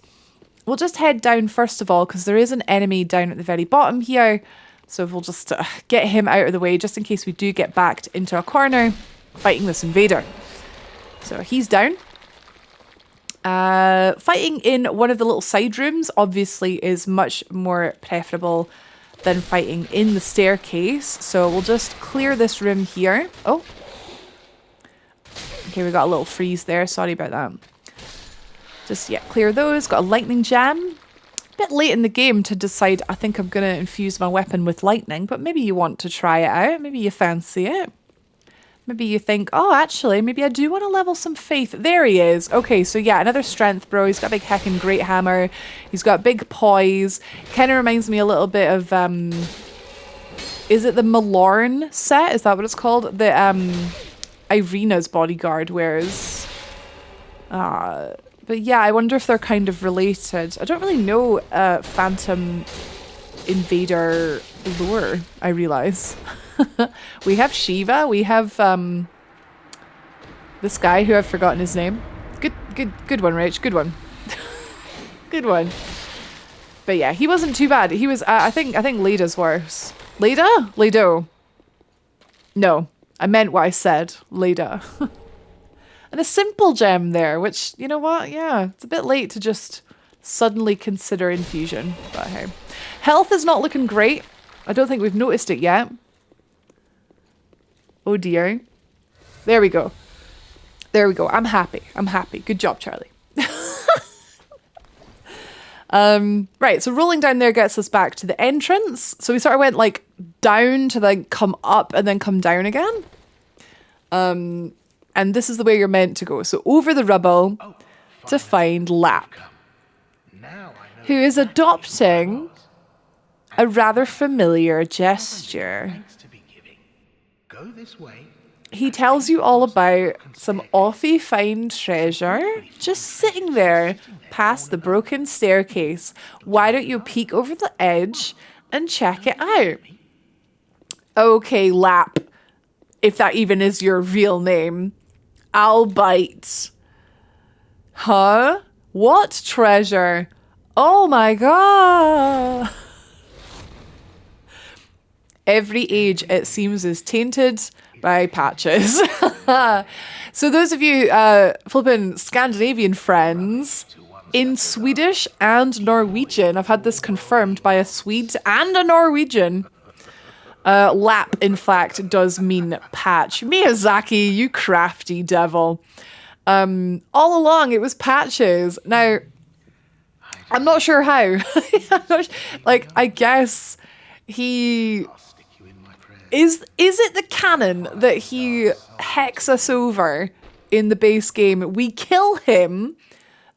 We'll just head down first of all, because there is an enemy down at the very bottom here. So we'll just get him out of the way, just in case we do get backed into a corner fighting this invader. So he's down. Fighting in one of the little side rooms obviously is much more preferable than fighting in the staircase. So we'll just clear this room here. Oh. Okay, we got a little freeze there. Sorry about that. Just, yeah, clear those. Got a lightning gem. Bit late in the game to decide I think I'm going to infuse my weapon with lightning, but maybe you want to try it out. Maybe you fancy it. Maybe you think, oh, actually, maybe I do want to level some faith. There he is. Okay, so yeah, another strength bro. He's got a big heckin' great hammer. He's got big poise. Kind of reminds me a little bit of, is it the Malorn set? Is that what it's called? The Irina's bodyguard wears. But yeah, I wonder if they're kind of related. I don't really know Phantom Invader lore, I realise. We have Shiva, we have This guy who I've forgotten his name. Good one, Rach. Good one. Good one. But yeah, he wasn't too bad. He was, I think Ledo's worse. Ledo? No, I meant what I said. Ledo. And a simple gem there, which, you know what? Yeah, it's a bit late to just suddenly consider infusion. But hey. Health is not looking great. I don't think we've noticed it yet. Oh dear. There we go. There we go. I'm happy. I'm happy. Good job, Charlie. Right, so rolling down there gets us back to the entrance. So we sort of went like down to then come up and then come down again. And this is the way you're meant to go. So over the rubble to find Lap, who is adopting a rather familiar gesture. Go this way. He tells you all about some awfully fine treasure just sitting there past the broken staircase. Why don't you peek over the edge and check it out? Okay, Lap, if that even is your real name, I'll bite. Huh? What treasure? Oh my god. Every age, it seems, is tainted by patches. So those of you flipping Scandinavian friends, in Swedish and Norwegian, I've had this confirmed by a Swede and a Norwegian. Lap, in fact, does mean patch. Miyazaki, you crafty devil. All along, it was patches. Now, I'm not sure how. Like, I guess he... Is it the canon that he hexes us over in the base game? We kill him,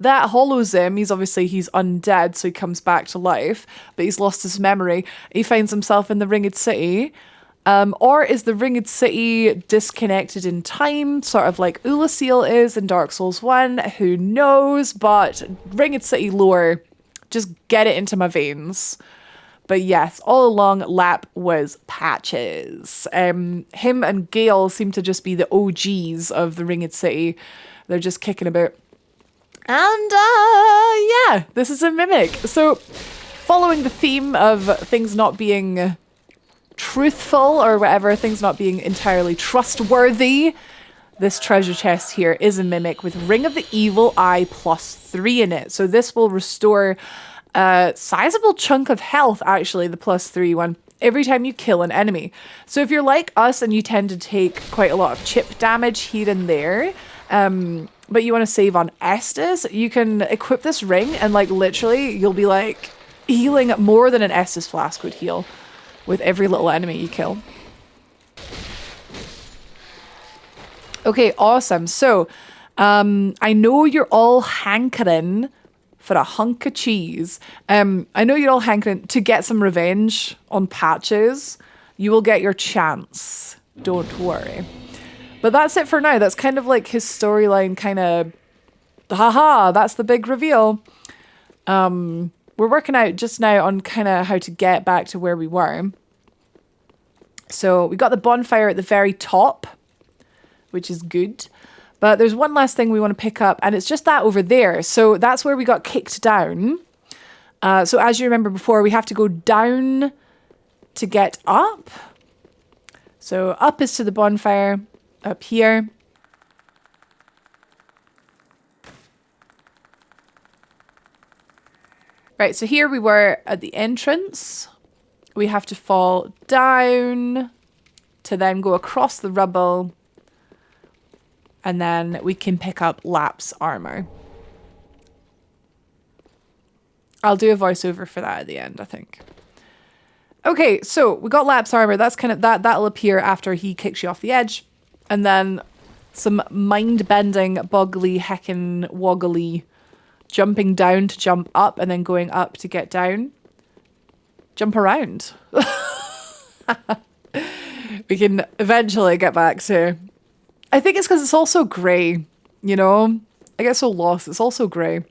that hollows him. He's undead, so he comes back to life, but he's lost his memory. He finds himself in the Ringed City. Or is the Ringed City disconnected in time, sort of like Ulasil is in Dark Souls 1? Who knows? But Ringed City lore, just get it into my veins. But yes, all along, Lap was patches. Him and Gale seem to just be the OGs of the Ringed City. They're just kicking about. And, yeah, this is a mimic. So, following the theme of things not being truthful or whatever, things not being entirely trustworthy, this treasure chest here is a mimic with Ring of the Evil Eye +3 in it. So this will restore a sizable chunk of health, actually, the +3 one, every time you kill an enemy. So if you're like us and you tend to take quite a lot of chip damage here and there, but you want to save on Estus, you can equip this ring and like literally you'll be like healing more than an Estus flask would heal with every little enemy you kill. Okay, awesome. So I know you're all hankering for a hunk of cheese. I know you're all hankering to get some revenge on patches. You will get your chance. Don't worry. But that's it for now. That's kind of like his storyline, kind of, haha, that's the big reveal. We're working out just now on kind of how to get back to where we were. So we got the bonfire at the very top, which is good. But there's one last thing we want to pick up, and it's just that over there. So that's where we got kicked down. So as you remember before, we have to go down to get up. So up is to the bonfire, up here. Right, so here we were at the entrance. We have to fall down to then go across the rubble. And then we can pick up Lap's armor. I'll do a voiceover for that at the end, I think. Okay, so we got Lap's armor. That's kind of that'll appear after he kicks you off the edge. And then some mind-bending, boggly, heckin' woggly jumping down to jump up and then going up to get down. Jump around. We can eventually get back to... I think it's because it's also grey, you know? I get so lost. It's also grey.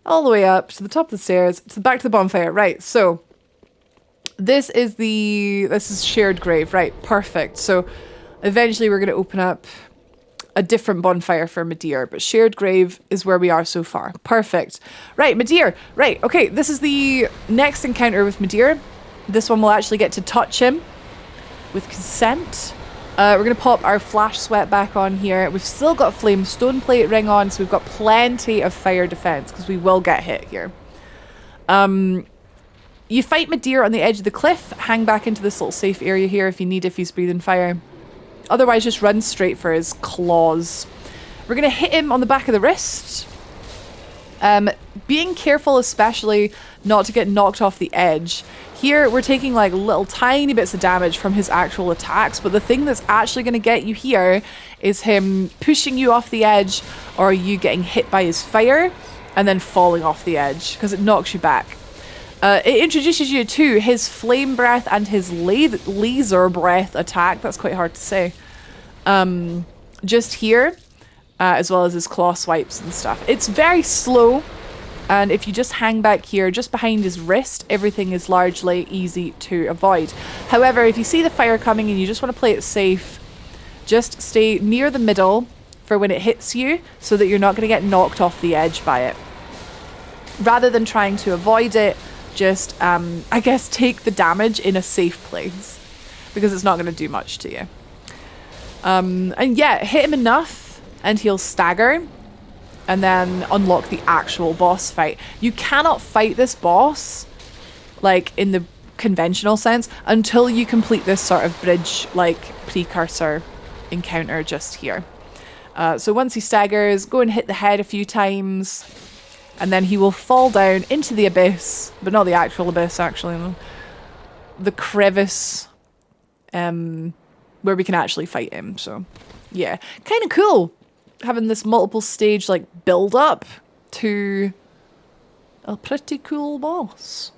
All the way up to the top of the stairs, back to the bonfire. Right, so this is shared grave. Right, perfect. So eventually we're going to open up a different bonfire for Midir, but shared grave is where we are so far. Perfect. Right, Midir. Right, okay, this is the next encounter with Midir. This one will actually get to touch him with consent. We're going to pop our flash sweat back on here. We've still got flame stone plate ring on, so we've got plenty of fire defense because we will get hit here. You fight Midir on the edge of the cliff. Hang back into this little safe area here if you need, if he's breathing fire. Otherwise, just run straight for his claws. We're going to hit him on the back of the wrist. Being careful, especially not to get knocked off the edge. Here, we're taking like little tiny bits of damage from his actual attacks, but the thing that's actually going to get you here is him pushing you off the edge or you getting hit by his fire and then falling off the edge because it knocks you back. It introduces you to his flame breath and his laser breath attack. That's quite hard to say. Just here, as well as his claw swipes and stuff. It's very slow, and if you just hang back here, just behind his wrist, everything is largely easy to avoid. However, if you see the fire coming and you just want to play it safe, just stay near the middle for when it hits you so that you're not going to get knocked off the edge by it. Rather than trying to avoid it, just, I guess, take the damage in a safe place because it's not going to do much to you. And yeah, hit him enough and he'll stagger and then unlock the actual boss fight. You cannot fight this boss, like, in the conventional sense until you complete this sort of bridge, like, precursor encounter just here. So once he staggers, go and hit the head a few times. And then he will fall down into the abyss, but not the actual abyss, actually. The crevice, where we can actually fight him. So, yeah. Kind of cool, having this multiple stage, like, build up to a pretty cool boss.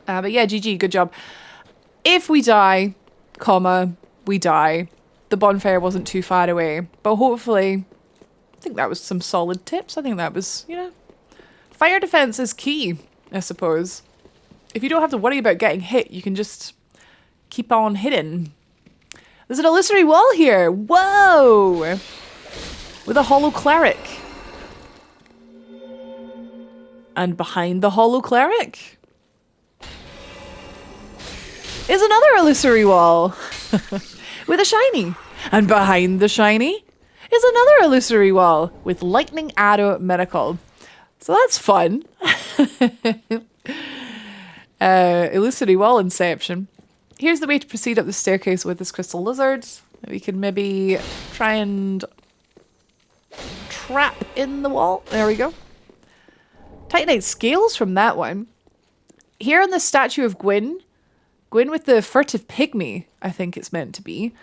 But yeah, GG, good job. If we die, we die. The bonfire wasn't too far away, but hopefully... I think that was some solid tips. I think that was, you know, fire defense is key, I suppose. If you don't have to worry about getting hit, you can just keep on hitting. There's an illusory wall here. Whoa! With a hollow cleric. And behind the hollow cleric is another illusory wall with a shiny. And behind the shiny is another illusory wall with lightning arrow miracle. So that's fun. Illusory wall inception. Here's the way to proceed up the staircase with this crystal lizard. We can maybe try and trap in the wall. There we go. Titanite scales from that one. Here on the statue of Gwyn with the furtive pygmy, I think it's meant to be.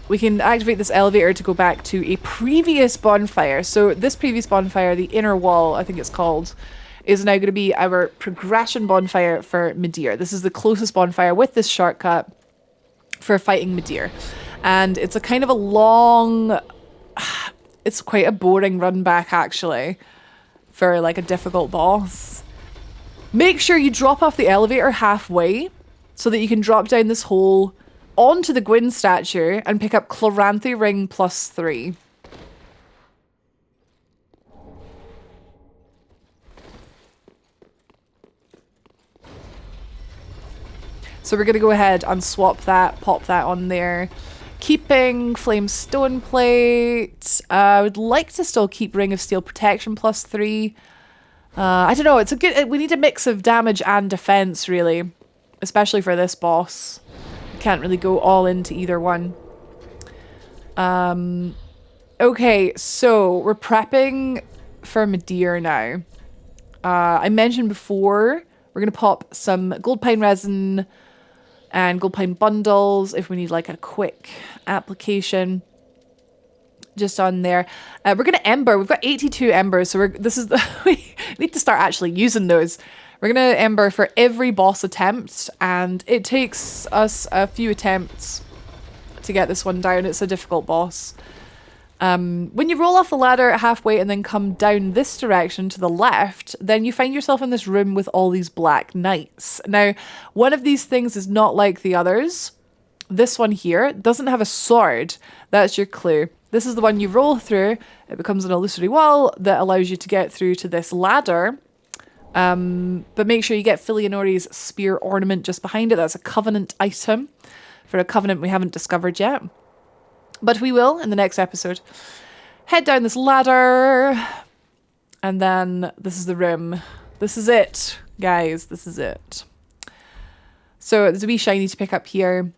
We can activate this elevator to go back to a previous bonfire. So this previous bonfire, the inner wall, I think it's called, is now going to be our progression bonfire for Midir. This is the closest bonfire with this shortcut for fighting Midir. And it's a kind of a long... It's quite a boring run back, actually, for like a difficult boss. Make sure you drop off the elevator halfway so that you can drop down this hole onto the Gwyn statue and pick up Chloranthy Ring +3. So we're going to go ahead and swap that, pop that on there. Keeping Flame Stone Plate. I would like to still keep Ring of Steel Protection +3. I don't know, it's a good... We need a mix of damage and defense, really. Especially for this boss. Can't really go all into either one. Okay, so we're prepping for Midir now. I mentioned before we're going to pop some gold pine resin and gold pine bundles if we need like a quick application just on there. We're going to ember. We've got 82 embers, so we need to start actually using those. We're going to ember for every boss attempt, and it takes us a few attempts to get this one down. It's a difficult boss. When you roll off the ladder halfway and then come down this direction to the left, then you find yourself in this room with all these black knights. Now, one of these things is not like the others. This one here doesn't have a sword. That's your clue. This is the one you roll through. It becomes an illusory wall that allows you to get through to this ladder. But make sure you get Filianori's spear ornament just behind it. That's a covenant item for a covenant we haven't discovered yet. But we will in the next episode. Head down this ladder. And then this is the room. This is it, guys. This is it. So there's a wee shiny to pick up here.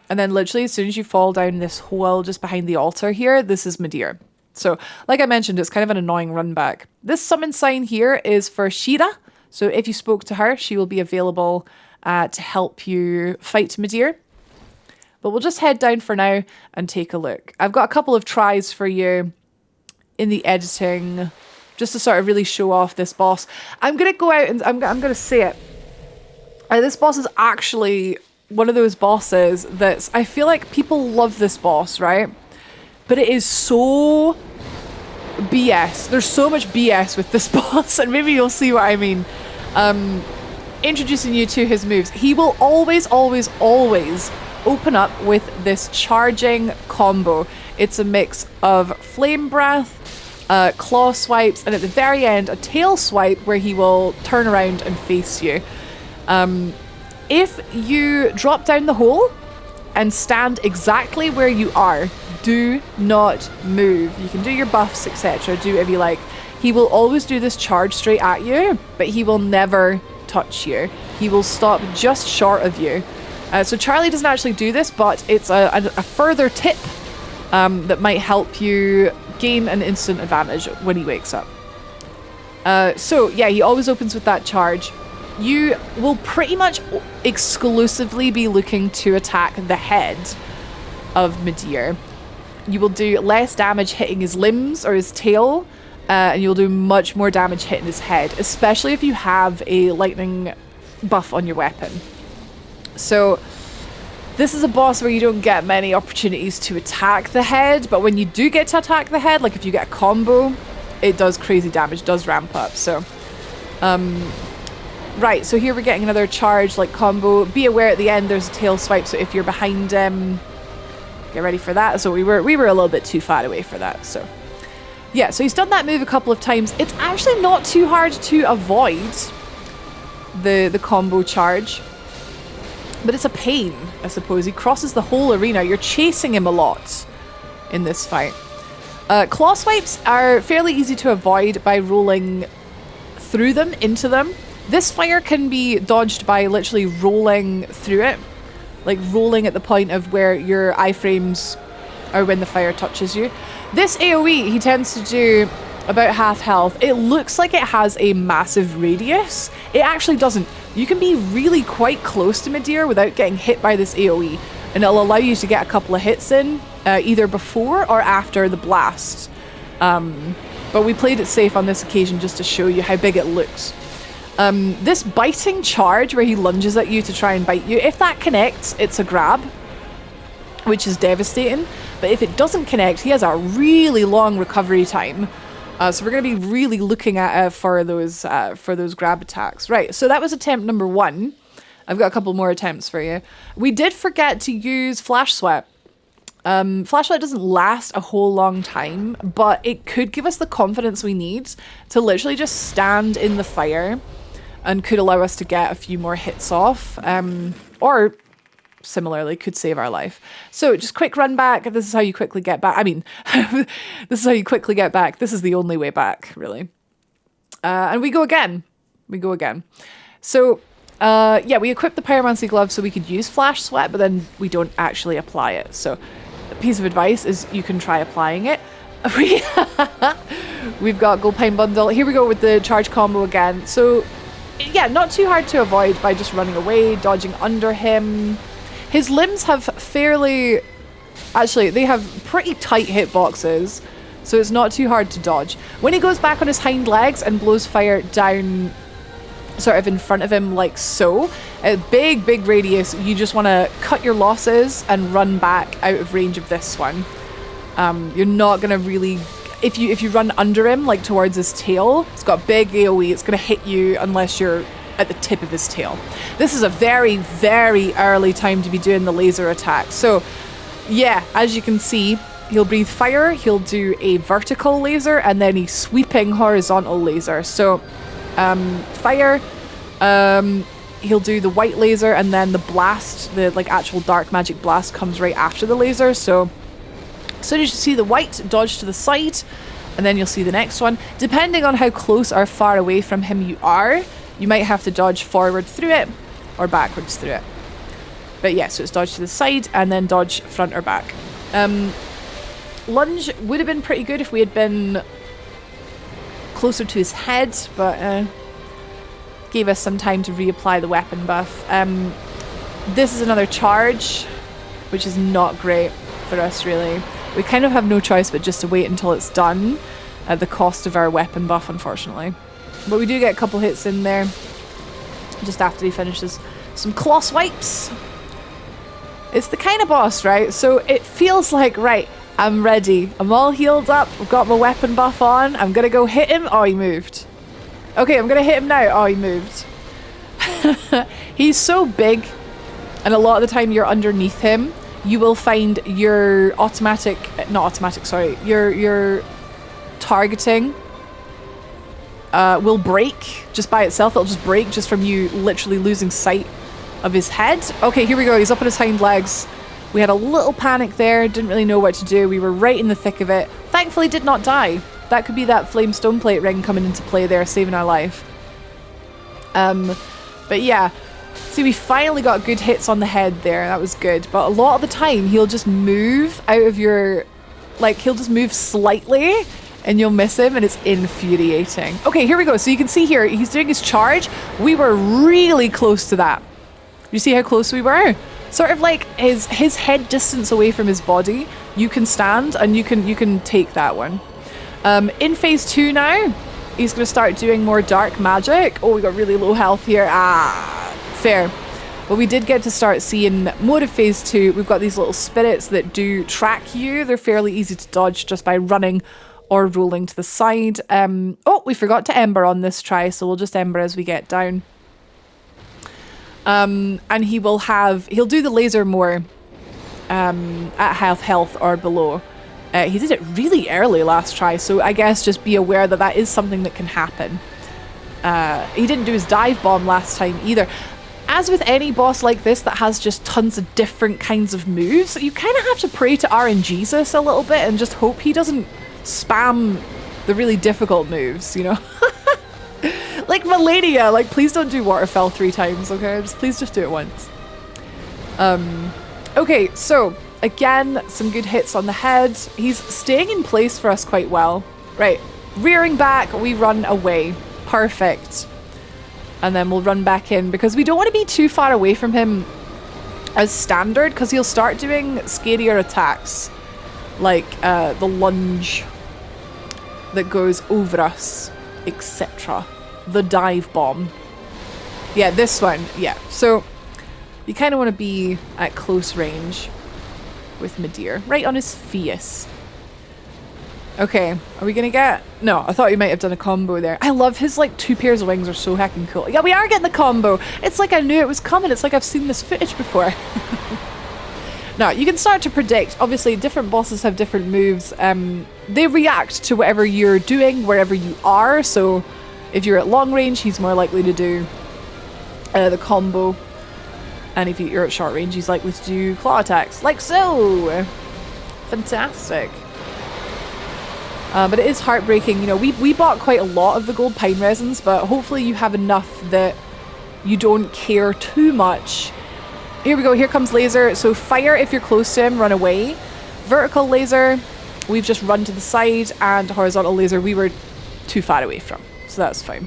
And then literally as soon as you fall down this hole just behind the altar here, this is Midir. So like I mentioned, it's kind of an annoying run back. This summon sign here is for Shira. So if you spoke to her, she will be available to help you fight Midir. But we'll just head down for now and take a look. I've got a couple of tries for you in the editing just to sort of really show off this boss. I'm going to go out and I'm going to say it. This boss is actually one of those bosses that's... I feel like people love this boss, right? But it is so BS. There's so much BS with this boss, and maybe you'll see what I mean. Introducing you to his moves. He will always, always, always open up with this charging combo. It's a mix of flame breath, claw swipes, and at the very end, a tail swipe where he will turn around and face you. If you drop down the hole and stand exactly where you are, do not move. You can do your buffs, etc. Do whatever you like. He will always do this charge straight at you, but he will never touch you. He will stop just short of you. So Charlie doesn't actually do this, but it's a further tip that might help you gain an instant advantage when he wakes up. So yeah, he always opens with that charge. You will pretty much exclusively be looking to attack the head of Midir. You will do less damage hitting his limbs or his tail, and you'll do much more damage hitting his head, especially if you have a lightning buff on your weapon. So this is a boss where you don't get many opportunities to attack the head, but when you do get to attack the head, like if you get a combo, it does crazy damage, does ramp up. So right, so here we're getting another charge like combo. Be aware at the end there's a tail swipe, so if you're behind him, get ready for that. So we were a little bit too far away for that. So yeah, so he's done that move a couple of times. It's actually not too hard to avoid the combo charge, but it's a pain, I suppose. He crosses the whole arena. You're chasing him a lot in this fight. Claw swipes are fairly easy to avoid by rolling through them, into them. This fire can be dodged by literally rolling through it, like rolling at the point of where your iframes are when the fire touches you. This AoE, he tends to do about half health. It looks like it has a massive radius. It actually doesn't. You can be really quite close to Midir without getting hit by this AoE, and it'll allow you to get a couple of hits in, either before or after the blast. But we played it safe on this occasion just to show you how big it looks. This biting charge where he lunges at you to try and bite you, if that connects, it's a grab, which is devastating. But if it doesn't connect, he has a really long recovery time. So we're going to be really looking at for those grab attacks. Right, so that was attempt number 1. I've got a couple more attempts for you. We did forget to use Flash Sweat. Flash Sweat doesn't last a whole long time, but it could give us the confidence we need to literally just stand in the fire and could allow us to get a few more hits off, or similarly could save our life. So just quick run back. This is how you quickly get back. I mean, this is how you quickly get back. This is the only way back, really. And we go again. So yeah, we equipped the pyromancy glove so we could use Flash Sweat, but then we don't actually apply it. So a piece of advice is you can try applying it. We've got Gold Pine Bundle. Here we go with the charge combo again. So yeah, not too hard to avoid by just running away, dodging under him. His limbs have they have pretty tight hitboxes, so it's not too hard to dodge. When he goes back on his hind legs and blows fire down sort of in front of him like so, a big radius, you just want to cut your losses and run back out of range of this one. You're not going to really... If you run under him, like towards his tail, it's got big AoE, it's going to hit you unless you're at the tip of his tail. This is a very, very early time to be doing the laser attack. So yeah, as you can see, he'll breathe fire, he'll do a vertical laser, and then a sweeping horizontal laser. So fire, he'll do the white laser, and then the blast, the like actual dark magic blast, comes right after the laser. So as soon as you see the white, dodge to the side, and then you'll see the next one. Depending on how close or far away from him you are, you might have to dodge forward through it or backwards through it. But yeah, so it's dodge to the side and then dodge front or back. Lunge would have been pretty good if we had been closer to his head, but gave us some time to reapply the weapon buff. This is another charge, which is not great for us really. We kind of have no choice but just to wait until it's done at the cost of our weapon buff, unfortunately. But we do get a couple hits in there just after he finishes some claw swipes. It's the kind of boss, right? So it feels like, right, I'm ready. I'm all healed up. I've got my weapon buff on. I'm going to go hit him. Oh, he moved. Okay, I'm going to hit him now. Oh, he moved. He's so big, and a lot of the time you're underneath him, you will find your your targeting will break just by itself. It'll just break just from you literally losing sight of his head. Okay, here we go. He's up on his hind legs. We had a little panic there. Didn't really know what to do. We were right in the thick of it. Thankfully did not die. That could be that flame stone plate ring coming into play there, saving our life. But yeah. See, we finally got good hits on the head there. That was good. But a lot of the time, he'll just move out of your... Like, he'll just move slightly and you'll miss him, and it's infuriating. Okay, here we go. So you can see here, he's doing his charge. We were really close to that. You see how close we were? Sort of like his head distance away from his body. You can stand and you can take that one. In phase 2 now, he's going to start doing more dark magic. Oh, we got really low health here. Fair. But we did get to start seeing more of phase 2. We've got these little spirits that do track you. They're fairly easy to dodge just by running or rolling to the side. Oh, we forgot to ember on this try, so we'll just ember as we get down. And he'll do the laser more at half health or below. He did it really early last try, so I guess just be aware that that is something that can happen. He didn't do his dive bomb last time either. As with any boss like this that has just tons of different kinds of moves, you kind of have to pray to RNGesus a little bit and just hope he doesn't spam the really difficult moves, you know? Like Malenia, like please don't do Waterfell 3 times, okay? Please just do it once. Okay, so again, some good hits on the head. He's staying in place for us quite well. Right, rearing back, we run away. Perfect. And then we'll run back in because we don't want to be too far away from him as standard, because he'll start doing scarier attacks like the lunge that goes over us, etc. The dive bomb. Yeah, this one. Yeah, so you kind of want to be at close range with Midir, right on his face. Okay, are we gonna get... No, I thought you might have done a combo there. I love his, like, 2 pairs of wings are so heckin' cool. Yeah, we are getting the combo. It's like I knew it was coming. It's like I've seen this footage before. Now, you can start to predict. Obviously, different bosses have different moves. They react to whatever you're doing, wherever you are. So, if you're at long range, he's more likely to do the combo. And if you're at short range, he's likely to do claw attacks. Like so! Fantastic. But it is heartbreaking. You know, we bought quite a lot of the gold pine resins, but hopefully you have enough that you don't care too much. Here we go. Here comes laser. So fire if you're close to him, run away. Vertical laser, we've just run to the side, and horizontal laser we were too far away from. So that's fine.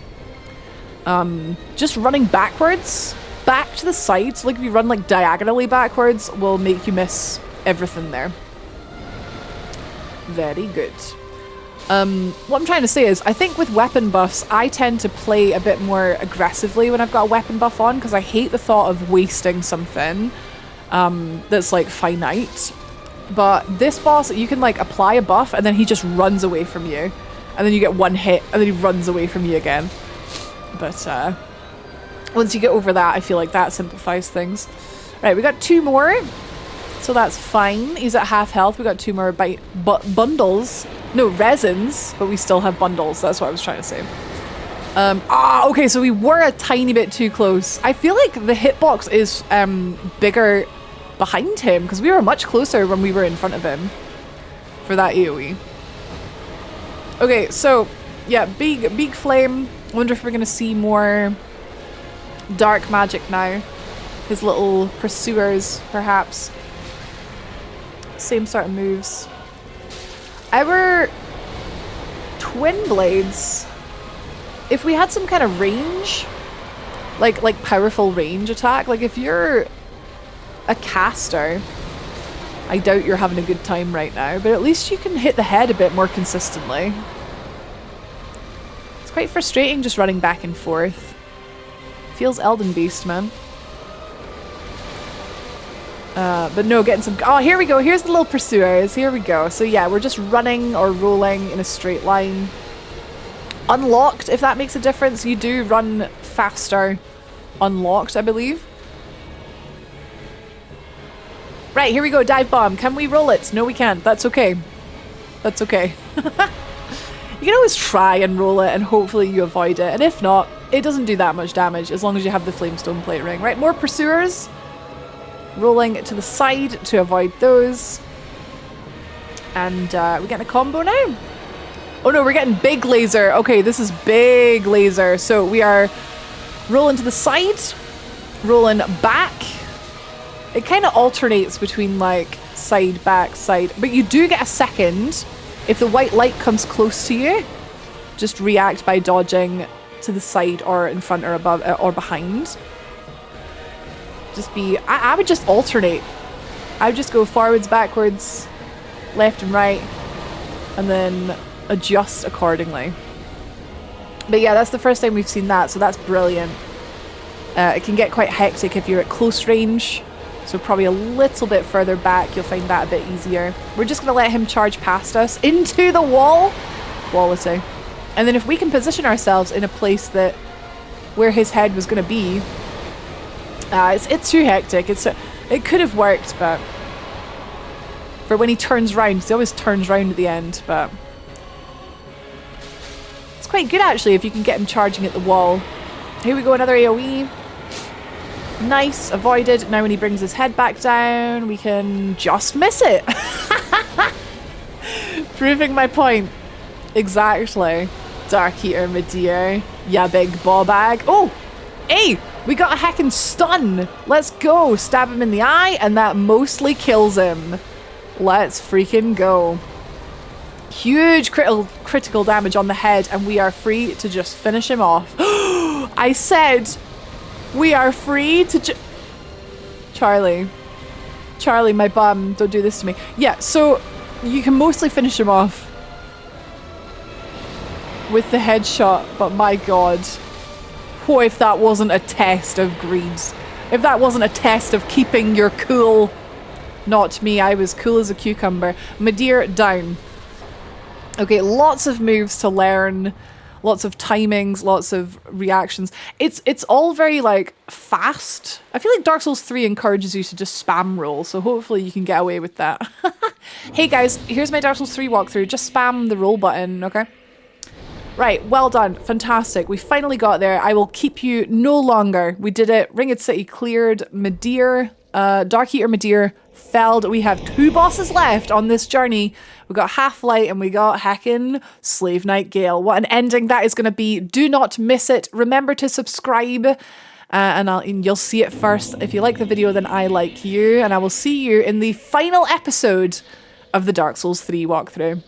Just running backwards, back to the side. So like if you run like diagonally backwards, will make you miss everything there. Very good. What I'm trying to say is, I think with weapon buffs, I tend to play a bit more aggressively when I've got a weapon buff on, because I hate the thought of wasting something that's like finite. But this boss, you can like apply a buff and then he just runs away from you, and then you get one hit and then he runs away from you again. But Once you get over that, I feel like that simplifies things. Right, we got 2 more. So that's fine. He's at half health. We got 2 more bundles. No, resins, but we still have bundles. That's what I was trying to say. Okay, so we were a tiny bit too close. I feel like the hitbox is bigger behind him because we were much closer when we were in front of him for that AoE. Okay, so yeah, big flame. I wonder if we're gonna see more dark magic now. His little pursuers, perhaps. Same sort of moves. Our twin blades, if we had some kind of range, like powerful range attack, like if you're a caster, I doubt you're having a good time right now, but at least you can hit the head a bit more consistently. It's quite frustrating just running back and forth. Feels Elden Beast, man. But no, getting some... Oh, here we go. Here's the little pursuers. Here we go. So yeah, we're just running or rolling in a straight line. Unlocked, if that makes a difference. You do run faster unlocked, I believe. Right, here we go. Dive bomb. Can we roll it? No, we can't. That's okay. That's okay. You can always try and roll it and hopefully you avoid it. And if not, it doesn't do that much damage as long as you have the Flamestone plate ring. Right, more pursuers. Rolling to the side to avoid those. And we're getting a combo now. Oh no, we're getting big laser. Okay, this is big laser. So we are rolling to the side, rolling back. It kind of alternates between like side, back, side. But you do get a second. If the white light comes close to you, just react by dodging to the side or in front or above or behind. Just be... I would just alternate. I would just go forwards, backwards, left and right, and then adjust accordingly. But yeah, that's the first time we've seen that, so that's brilliant. It can get quite hectic if you're at close range, so probably a little bit further back, you'll find that a bit easier. We're just going to let him charge past us into the wall. Quality. And then if we can position ourselves in a place that where his head was going to be, it's too hectic. It could have worked, but for when he turns round, he always turns round at the end, but it's quite good actually if you can get him charging at the wall. Here we go, another AoE. Nice, avoided. Now when he brings his head back down, we can just miss it. Proving my point. Exactly. Darkeater Midir, ya big ball bag. Oh, hey! We got a heckin' stun. Let's go. Stab him in the eye, and that mostly kills him. Let's freaking go. Huge critical damage on the head, and we are free to just finish him off. I said we are free to Charlie, my bum, don't do this to me. Yeah, so you can mostly finish him off with the headshot, but my god. Oh, if that wasn't a test of greed. If that wasn't a test of keeping your cool. Not me, I was cool as a cucumber. Midir down. Okay, lots of moves to learn. Lots of timings, lots of reactions. It's all very, like, fast. I feel like Dark Souls 3 encourages you to just spam roll, so hopefully you can get away with that. Hey guys, here's my Dark Souls 3 walkthrough. Just spam the roll button, okay? Right, well done. Fantastic. We finally got there. I will keep you no longer. We did it. Ringed City cleared. Midir, Darkeater Midir felled. We have 2 bosses left on this journey. We got Half-Light and we got heckin' Slave Knight Gale. What an ending that is going to be. Do not miss it. Remember to subscribe and you'll see it first. If you like the video, then I like you. And I will see you in the final episode of the Dark Souls 3 walkthrough.